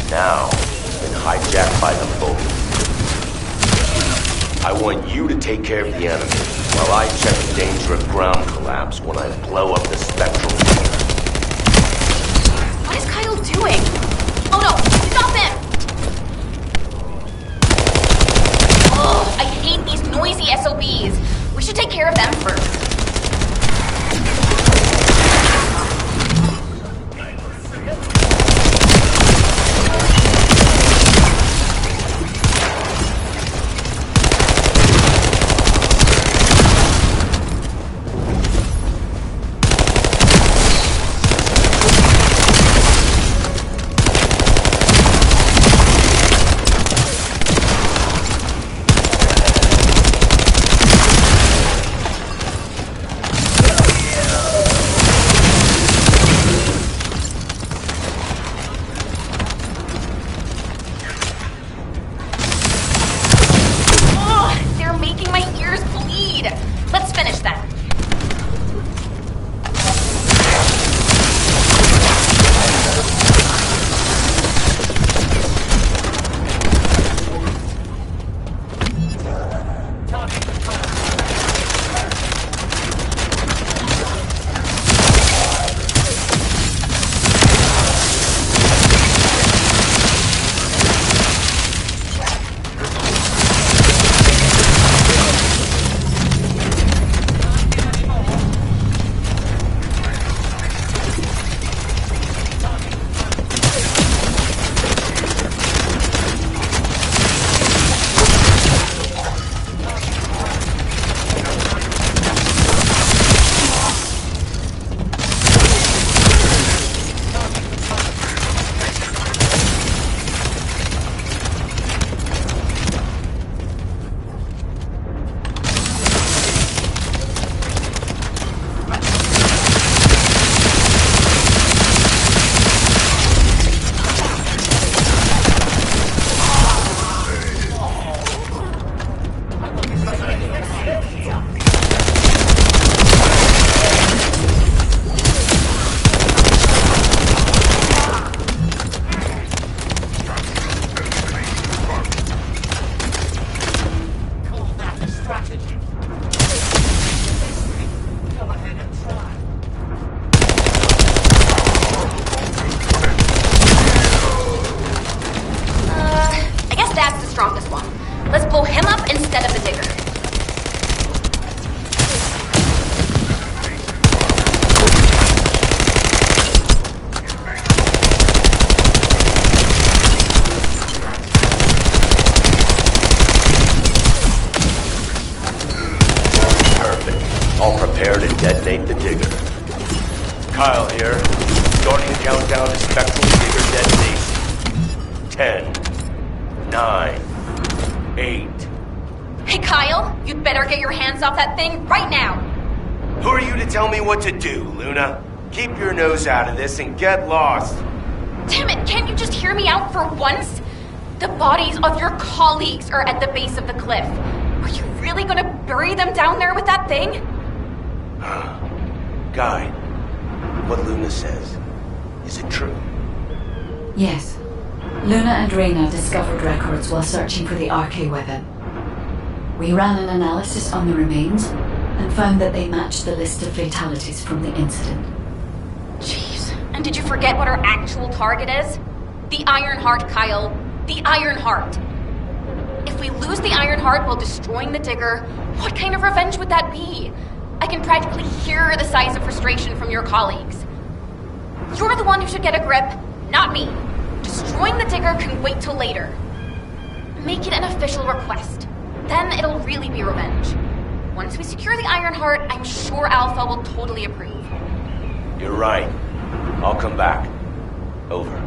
Now, it's been hijacked by the Vulcan. I want you to take care of the enemy, while I check the danger of ground collapse when I blow up the spectral digger. What is Kyle doing? Oh no! Stop him! Ugh, I hate these noisy SOBs. We should take care of them first. Prepare to detonate the digger. Kyle here. Starting the countdown to spectral digger detonation. 10, 9, 8. Hey, Kyle, you'd better get your hands off that thing right now. Who are you to tell me what to do, Luna? Keep your nose out of this and get lost. Damn it, can't you just hear me out for once? The bodies of your colleagues are at the base of the cliff. Are you really gonna bury them down there with that thing? Guy, what Luna says, is it true? Yes. Luna and Reyna discovered records while searching for the RK weapon. We ran an analysis on the remains and found that they matched the list of fatalities from the incident. Jeez. And did you forget what our actual target is? The Iron Heart, Kyle. The Iron Heart. If we lose the Iron Heart while destroying the digger, what kind of revenge would that be? I can practically hear the sighs of frustration from your colleagues. You're the one who should get a grip, not me. Destroying the digger can wait till later. Make it an official request. Then it'll really be revenge. Once we secure the Iron Heart, I'm sure Alpha will totally approve. You're right. I'll come back. Over.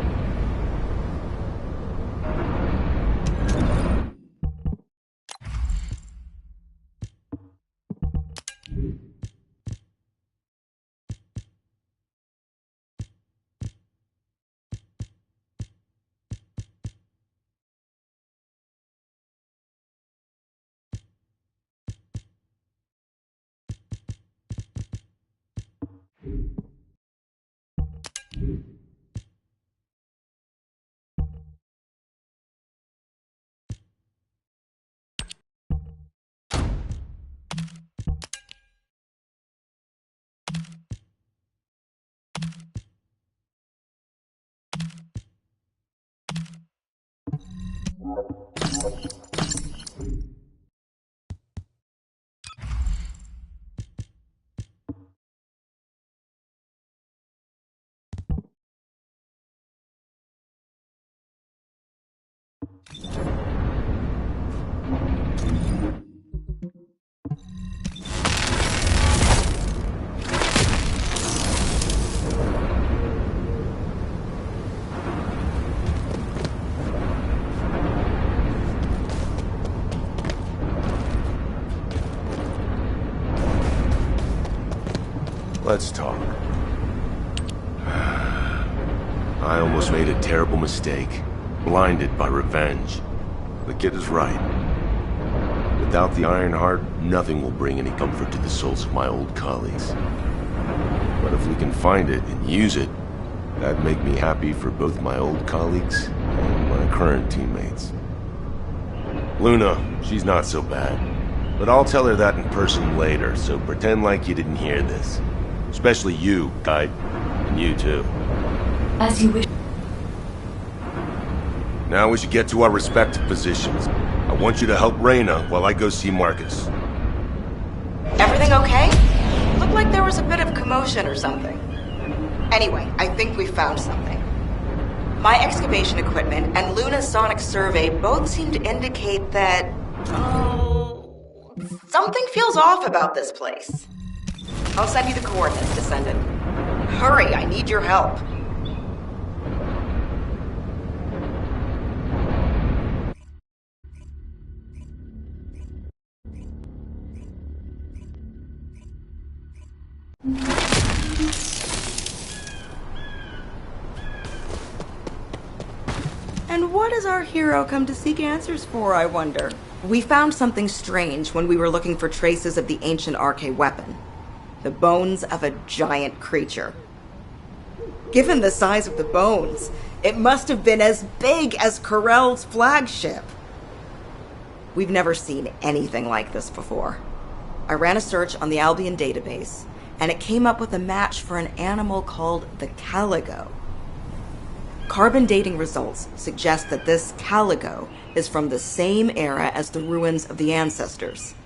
Let's talk. I almost made a terrible mistake. Blinded by revenge. The kid is right. Without the Iron Heart, nothing will bring any comfort to the souls of my old colleagues. But if we can find it and use it, that'd make me happy for both my old colleagues and my current teammates. Luna, she's not so bad. But I'll tell her that in person later, so pretend like you didn't hear this. Especially you, Guide. And you too. As you wish. Now we should get to our respective positions. I want you to help Reyna while I go see Marcus. Everything okay? Looked like there was a bit of commotion or something. Anyway, I think we found something. My excavation equipment and Luna's sonic survey both seem to indicate that... something feels off about this place. I'll send you the coordinates, Descendant. Hurry, I need your help. And what does our hero come to seek answers for, I wonder? We found something strange when we were looking for traces of the ancient RK weapon. The bones of a giant creature. Given the size of the bones, it must have been as big as Corell's flagship. We've never seen anything like this before. I ran a search on the Albion database, and it came up with a match for an animal called the caligo. Carbon dating results suggest that this caligo is from the same era as the ruins of the ancestors.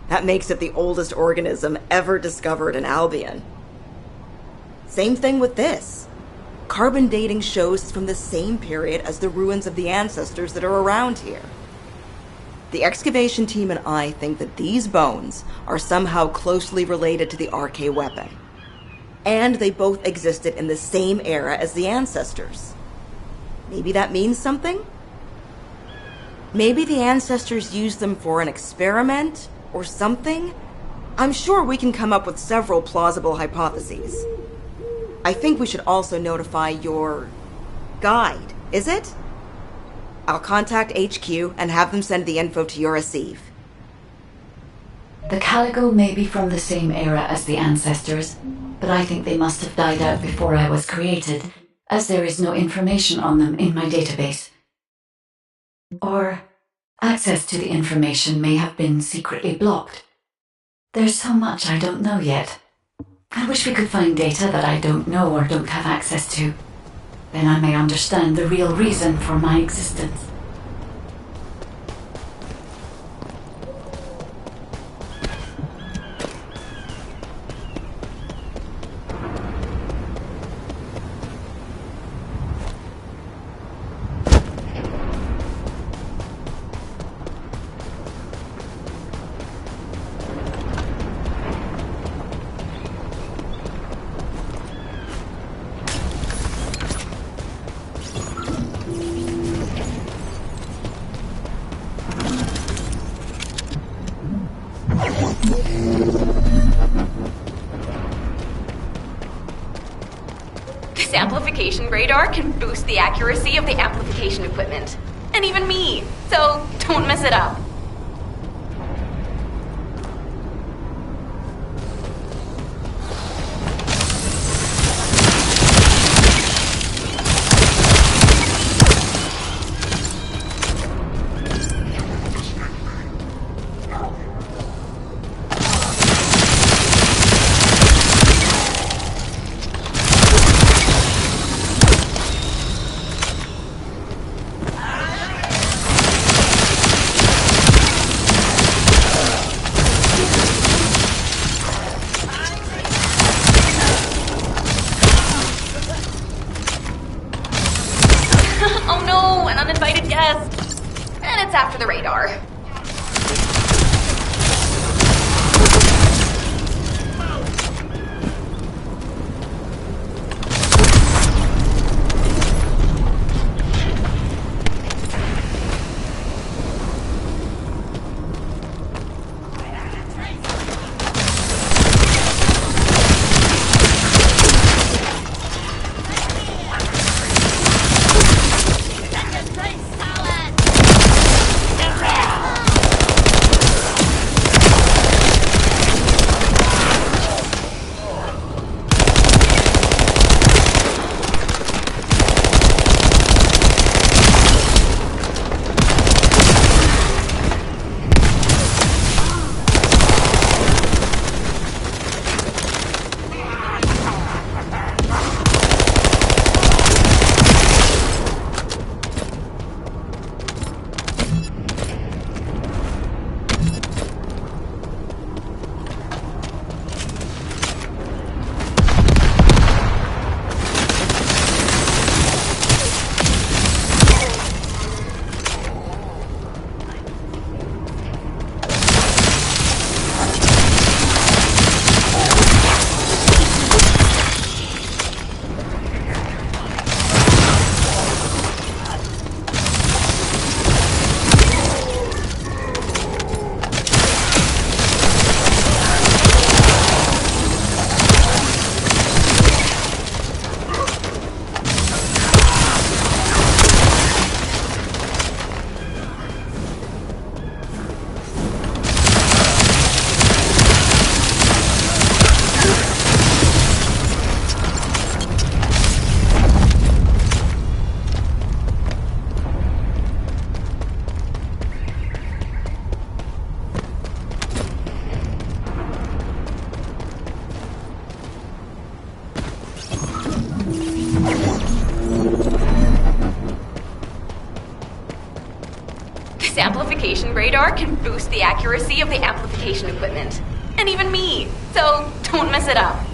That makes it the oldest organism ever discovered in Albion. Same thing with this. Carbon dating shows it's from the same period as the ruins of the ancestors that are around here. The excavation team and I think that these bones are somehow closely related to the RK weapon. And they both existed in the same era as the ancestors. Maybe that means something? Maybe the ancestors used them for an experiment or something? I'm sure we can come up with several plausible hypotheses. I think we should also notify your guide, is it? I'll contact HQ and have them send the info to your receive. The Calico may be from the same era as the ancestors, but I think they must have died out before I was created, as there is no information on them in my database. Or access to the information may have been secretly blocked. There's so much I don't know yet. I wish we could find data that I don't know or don't have access to. Then I may understand the real reason for my existence. This amplification radar can boost the accuracy of the amplification equipment. And even me, so don't mess it up. Oh no, an uninvited guest. And it's after the radar. This amplification radar can boost the accuracy of the amplification equipment. And even me, so don't mess it up.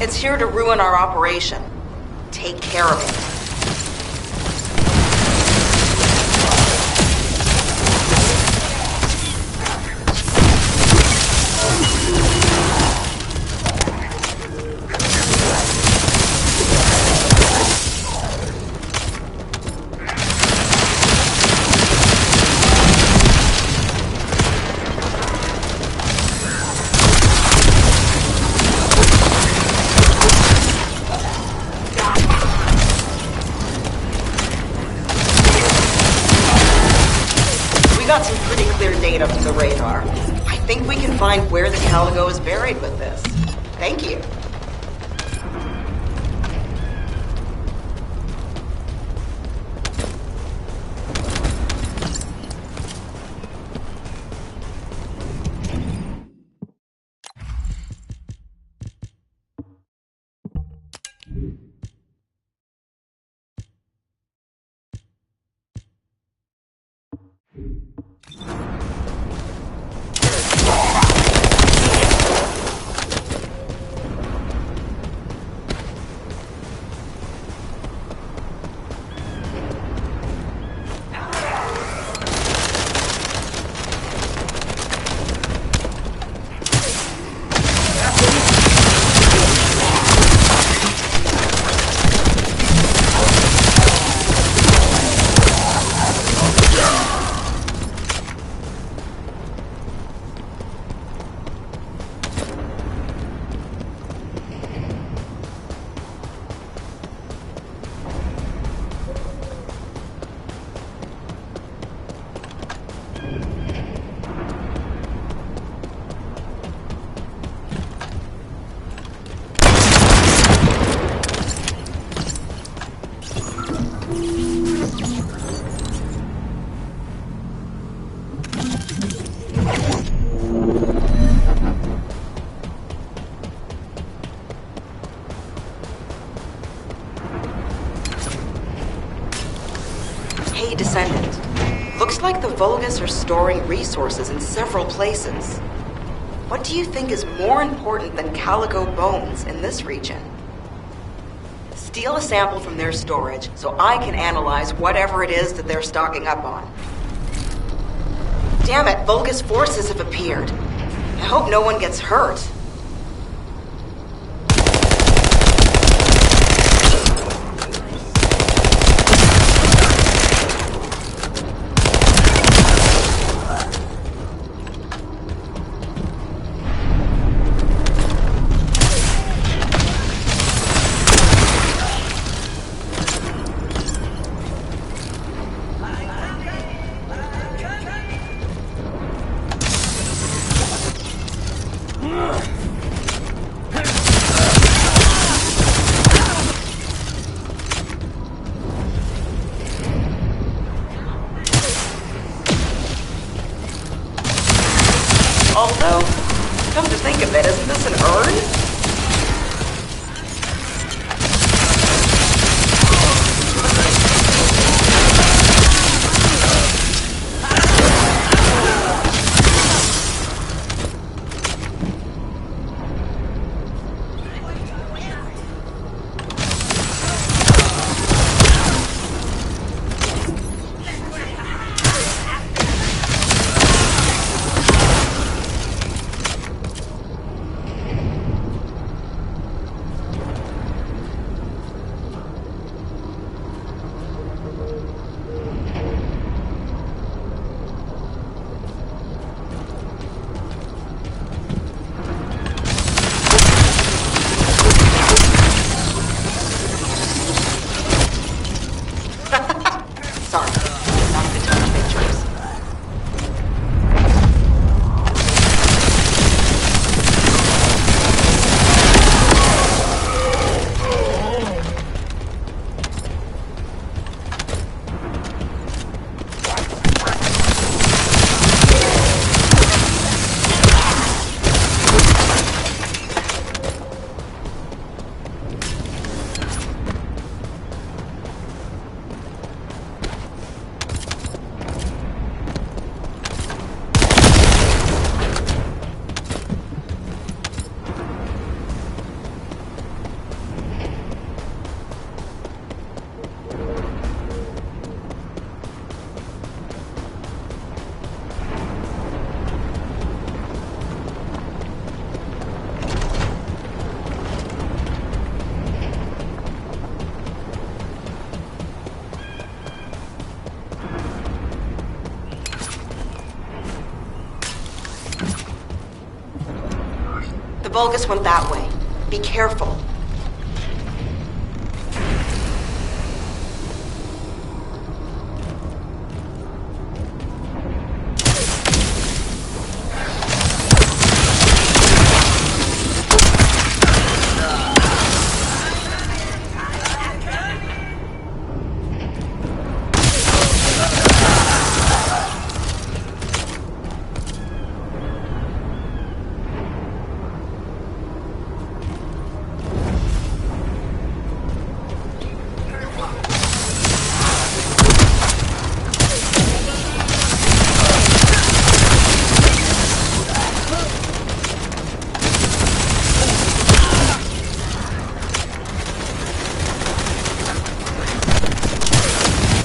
It's here to ruin our operation. Take care of it. Got some pretty clear data from the radar. I think we can find where the Caligo is buried with this. Thank you. Hey, Descendant. Looks like the Vulgus are storing resources in several places. What do you think is more important than Caligo bones in this region? Steal a sample from their storage so I can analyze whatever it is that they're stocking up on. Damn it, Vulgus forces have appeared. I hope no one gets hurt. Ugh. Vulgus went that way. Be careful.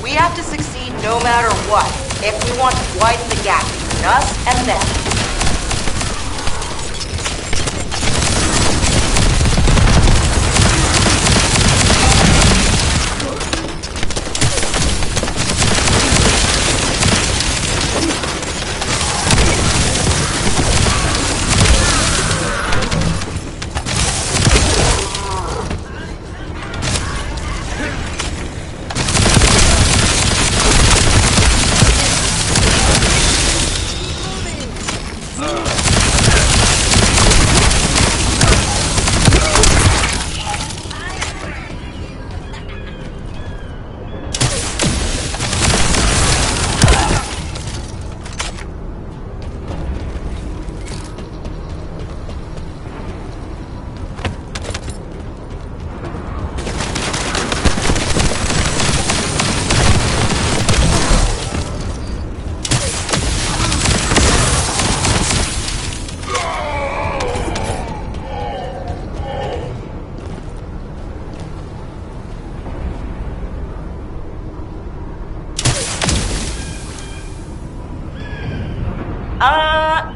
We have to succeed no matter what, if we want to widen the gap between us and them.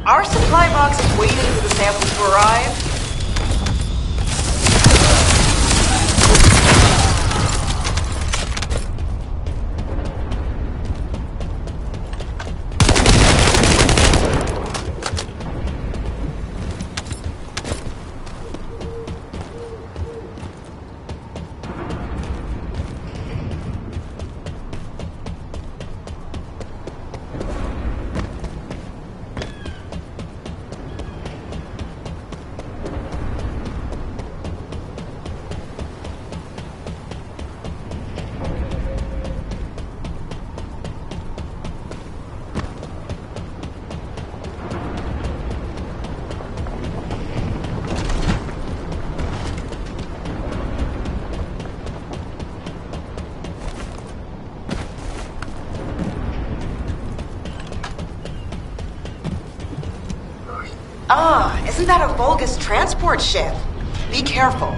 Our supply box is waiting for the samples to arrive. Isn't that a Vulgus transport ship? Be careful.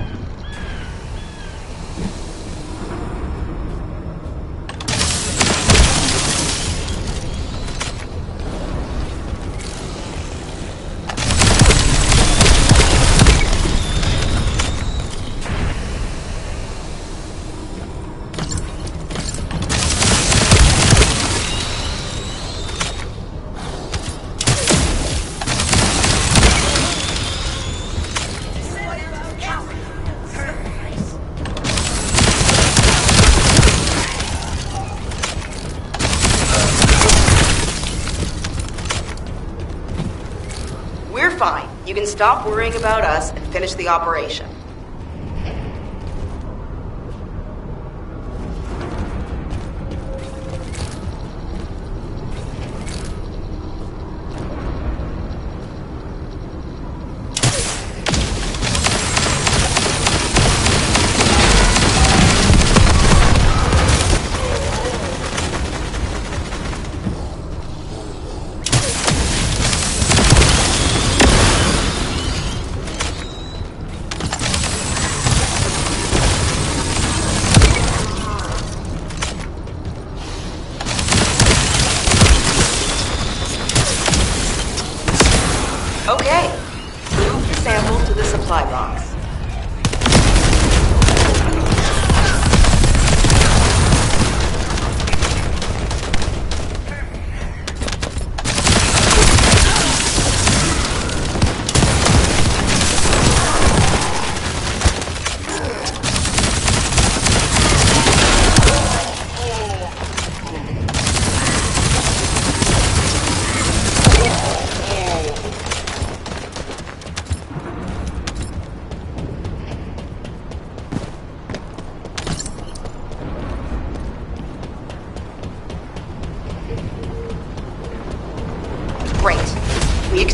Fine. You can stop worrying about us and finish the operation.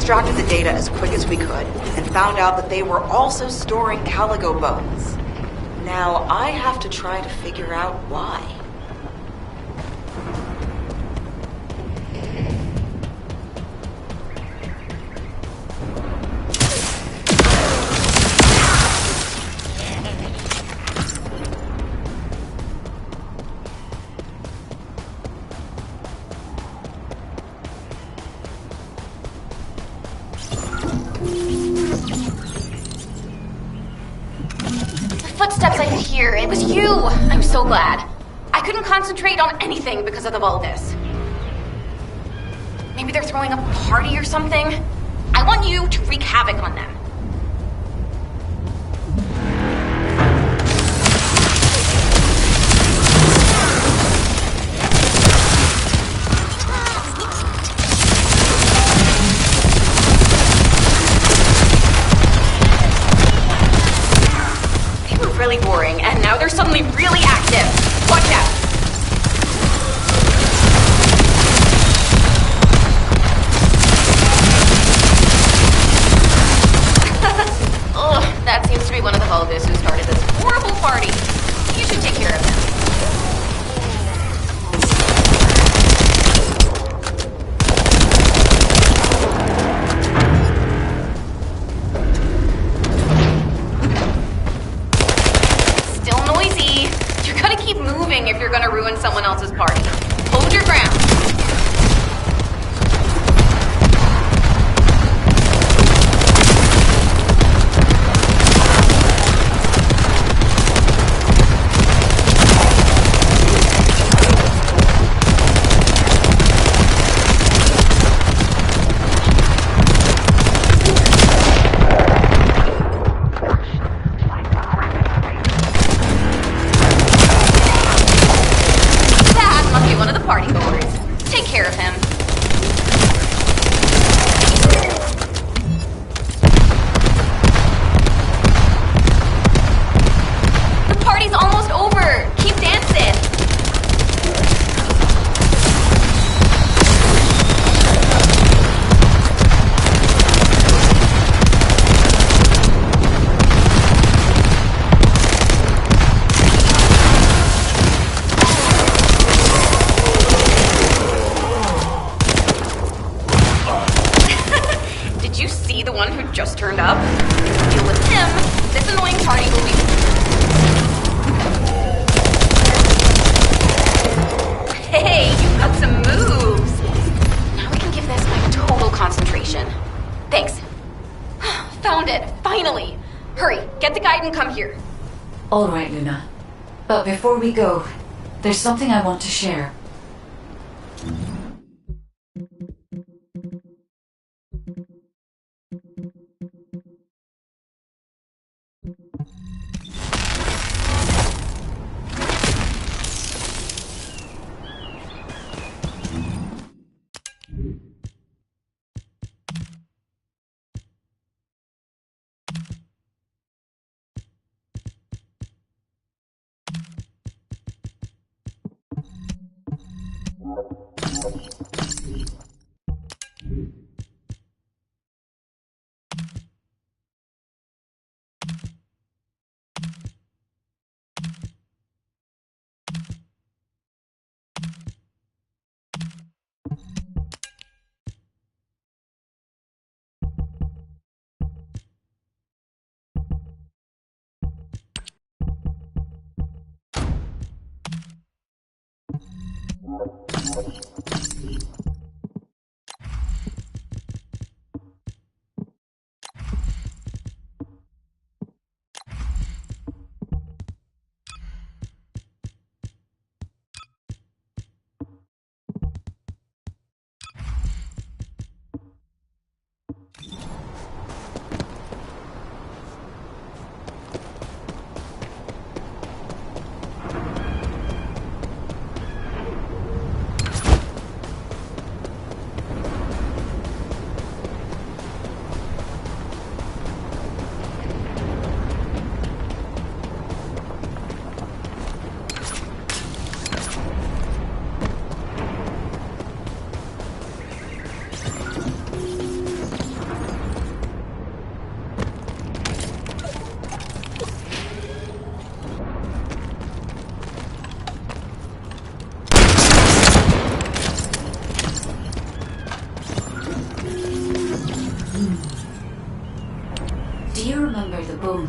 extracted the data as quick as we could, and found out that they were also storing Caligo bones. Now, I have to try to figure out why. Footsteps I could hear. It was you. I'm so glad. I couldn't concentrate on anything because of the Vulgus. Maybe they're throwing a party or something? I want you to wreak havoc on them. Really boring, and now they're suddenly really active. Watch out! Ugh, that seems to be one of the Vulgus who started this horrible party. You should take care of him. If you're gonna ruin someone else's party. Hold your ground. Turned up. Deal with him. This annoying party will be... Hey, you got some moves. Now we can give this my total concentration. Thanks. Found it. Finally. Hurry, get the guide and come here. All right, Luna. But before we go, there's something I want to share.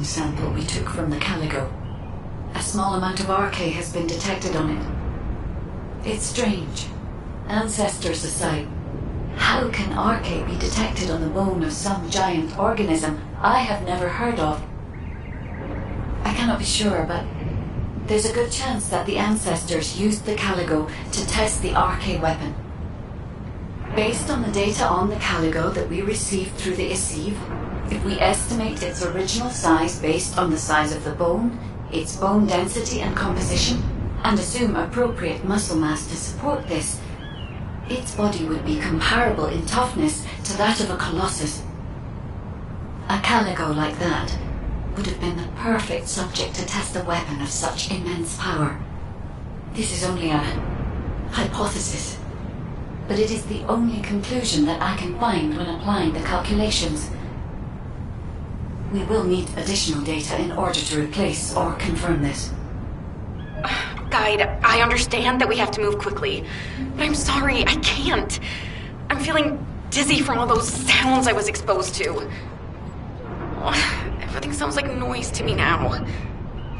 sample we took from the Caligo. A small amount of RK has been detected on it. It's strange. Ancestors aside, how can RK be detected on the bone of some giant organism I have never heard of? I cannot be sure, but there's a good chance that the ancestors used the Caligo to test the RK weapon. Based on the data on the Caligo that we received through the Isiv, if we estimate its original size based on the size of the bone, its bone density and composition, and assume appropriate muscle mass to support this, its body would be comparable in toughness to that of a colossus. A Caligo like that would have been the perfect subject to test a weapon of such immense power. This is only a hypothesis, but it is the only conclusion that I can find when applying the calculations. We will need additional data in order to replace or confirm this. Guide, I understand that we have to move quickly, but I'm sorry, I can't. I'm feeling dizzy from all those sounds I was exposed to. Everything sounds like noise to me now.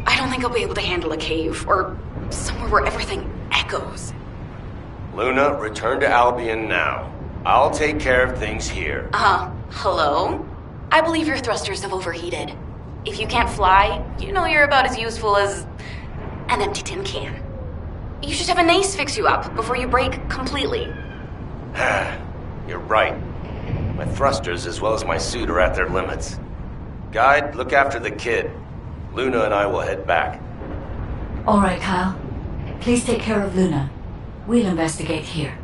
I don't think I'll be able to handle a cave, or somewhere where everything echoes. Luna, return to Albion now. I'll take care of things here. Hello? I believe your thrusters have overheated. If you can't fly, you know you're about as useful as an empty tin can. You should have an ace fix you up before you break completely. You're right. My thrusters as well as my suit are at their limits. Guide, look after the kid. Luna and I will head back. All right, Kyle. Please take care of Luna. We'll investigate here.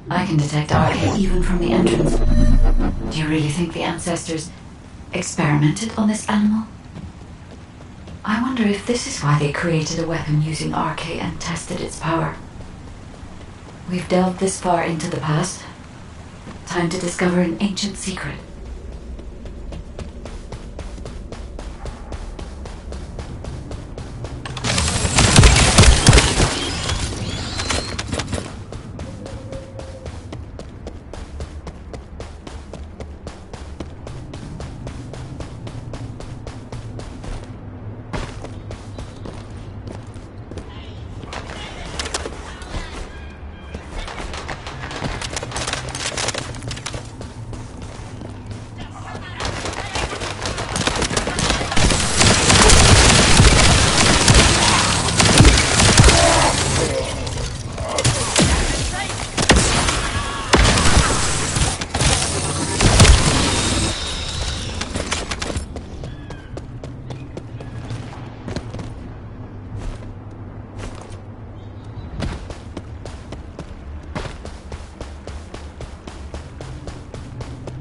I can detect RK even from the entrance. Do you really think the ancestors experimented on this animal? I wonder if this is why they created a weapon using RK and tested its power. We've delved this far into the past. Time to discover an ancient secret.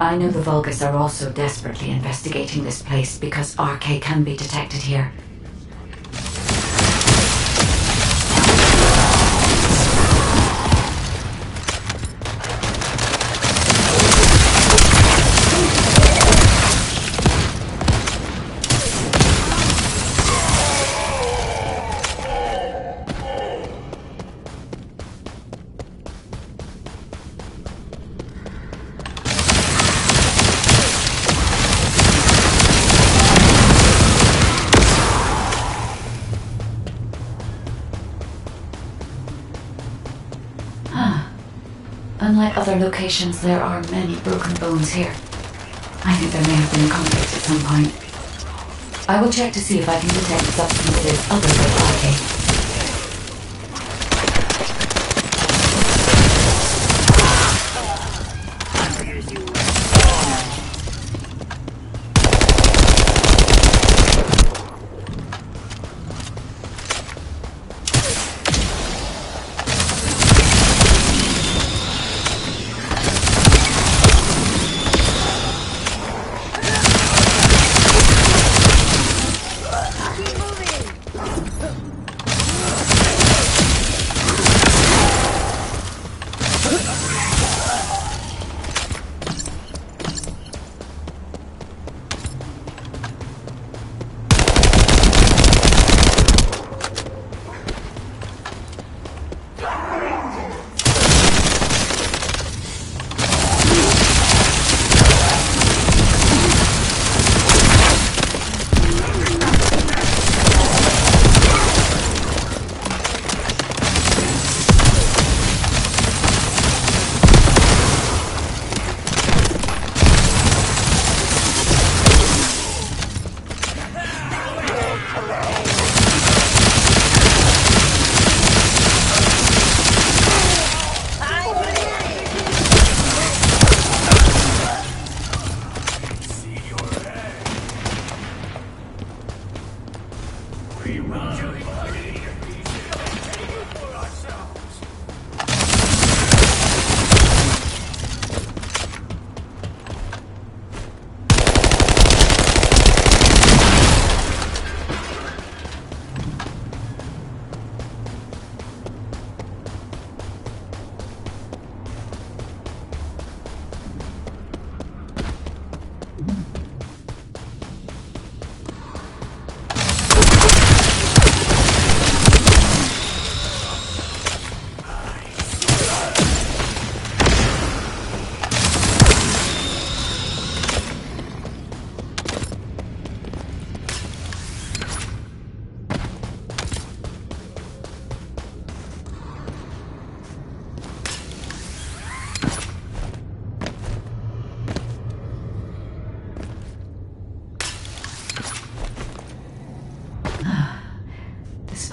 I know the Vulgus are also desperately investigating this place because RK can be detected here. Unlike other locations, there are many broken bones here. I think there may have been a conflict at some point. I will check to see if I can detect substances other than RK.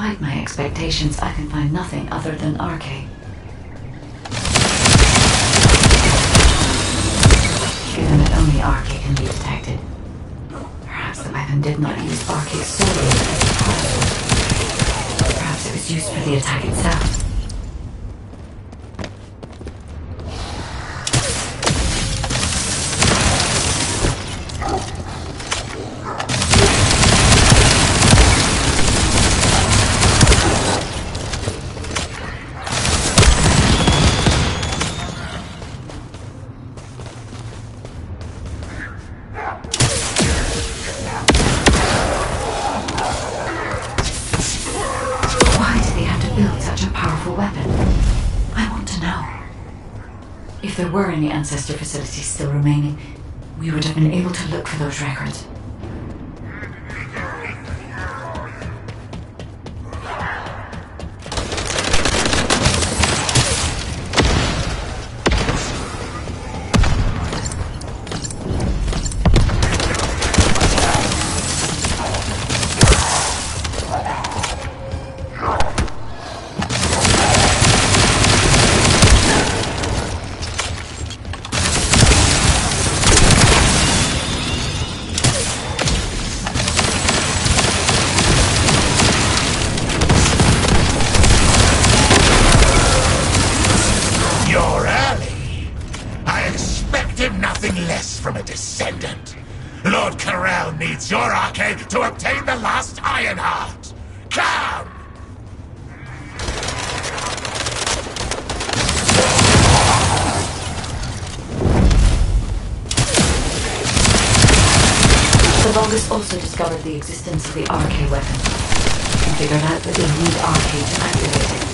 Despite my expectations, I can find nothing other than RK. Given that only RK can be detected, perhaps the weapon did not use RK solely as a part. Perhaps it was used for the attack itself. If there were any ancestor facilities still remaining, we would have been able to look for those records. From a descendant. Lord Corell needs your arcade to obtain the last Iron Heart. Come! The Vulgus also discovered the existence of the RK weapon and figured out that they need RK to activate it.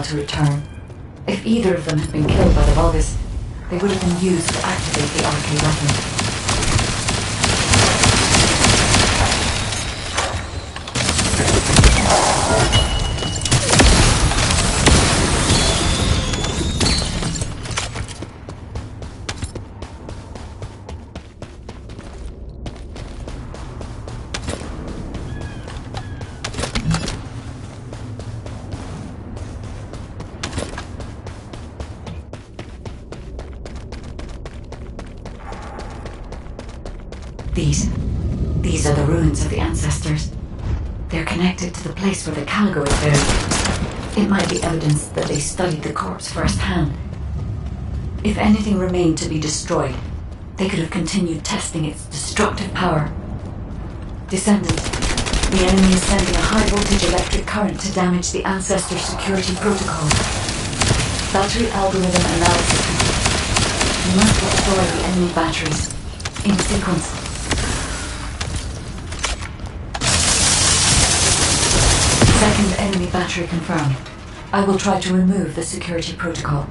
To return. If either of them had been killed by the Vulgus, they would have been used to activate the RK weapon. These are the ruins of the ancestors. They're connected to the place where the Caligo is buried. It might be evidence that they studied the corpse firsthand. If anything remained to be destroyed, they could have continued testing its destructive power. Descendant, the enemy is sending a high-voltage electric current to damage the ancestor security protocol. Battery algorithm analysis complete. You must destroy the enemy batteries in sequence. Second enemy battery confirmed. I will try to remove the security protocol.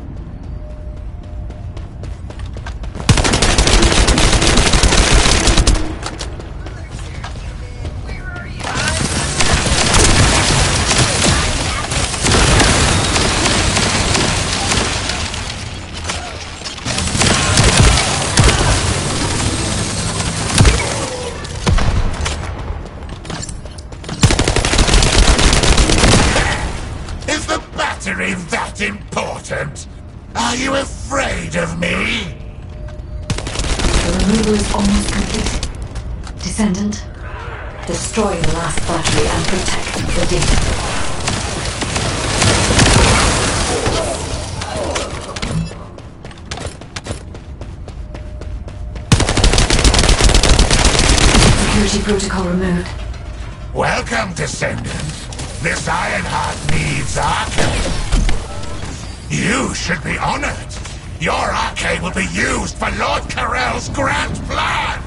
That important? Are you afraid of me? The removal is almost complete. Descendant, destroy the last battery and protect the data. Security protocol removed. Welcome, Descendant. This Ironheart needs arcade. You should be honored. Your arcade will be used for Lord Corell's grand plan.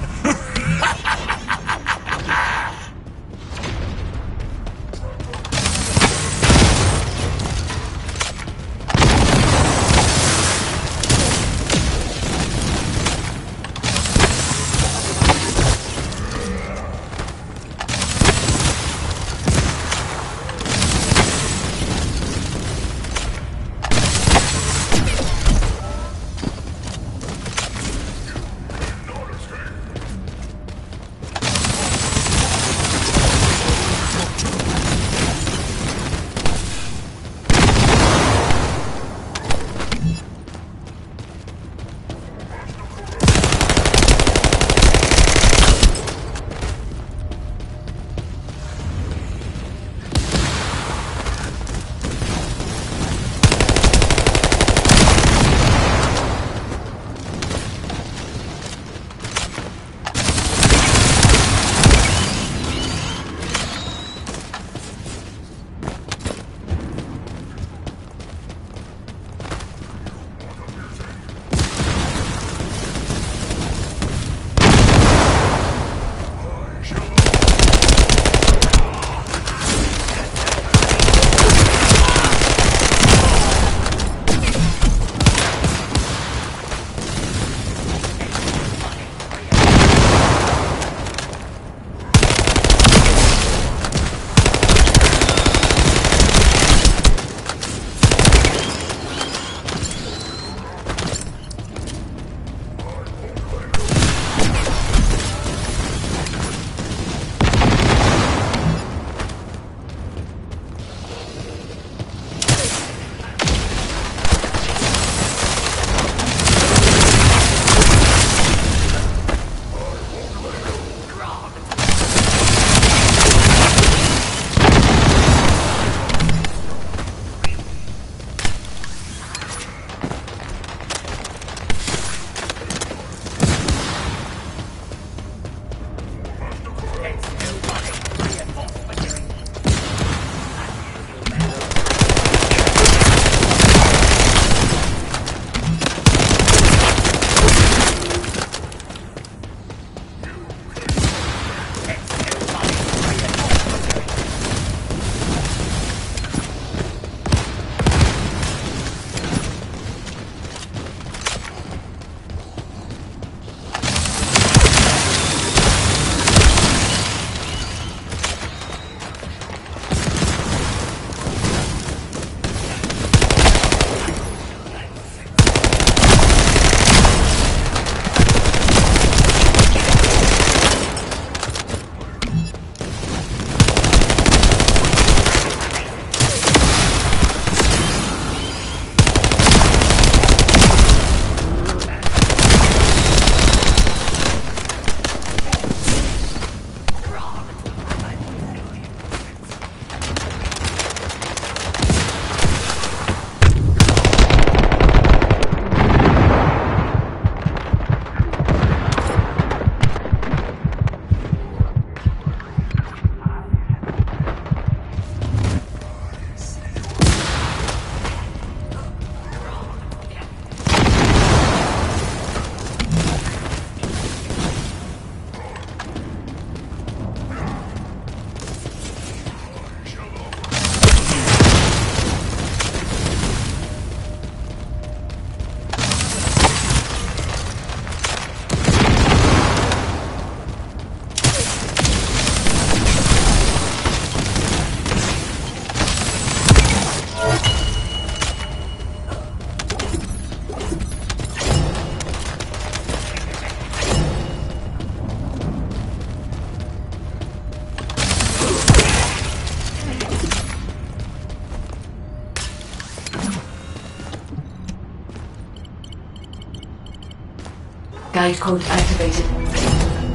Guide code activated.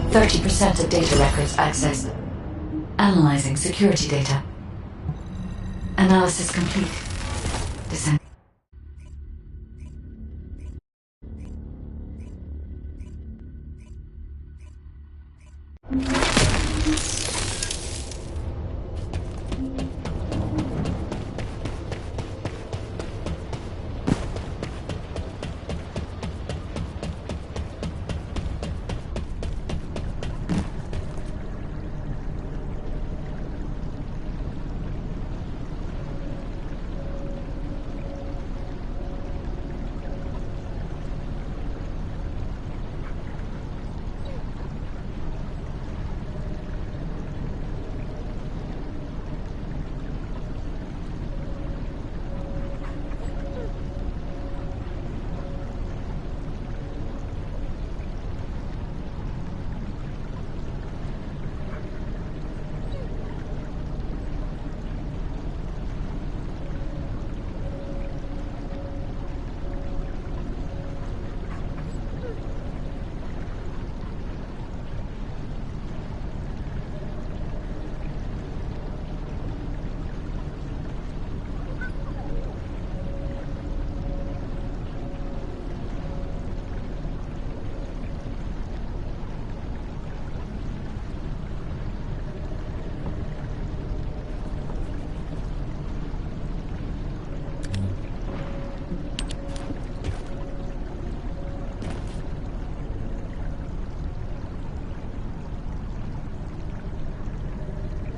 30% of data records accessed. Analyzing security data. Analysis complete. Descend.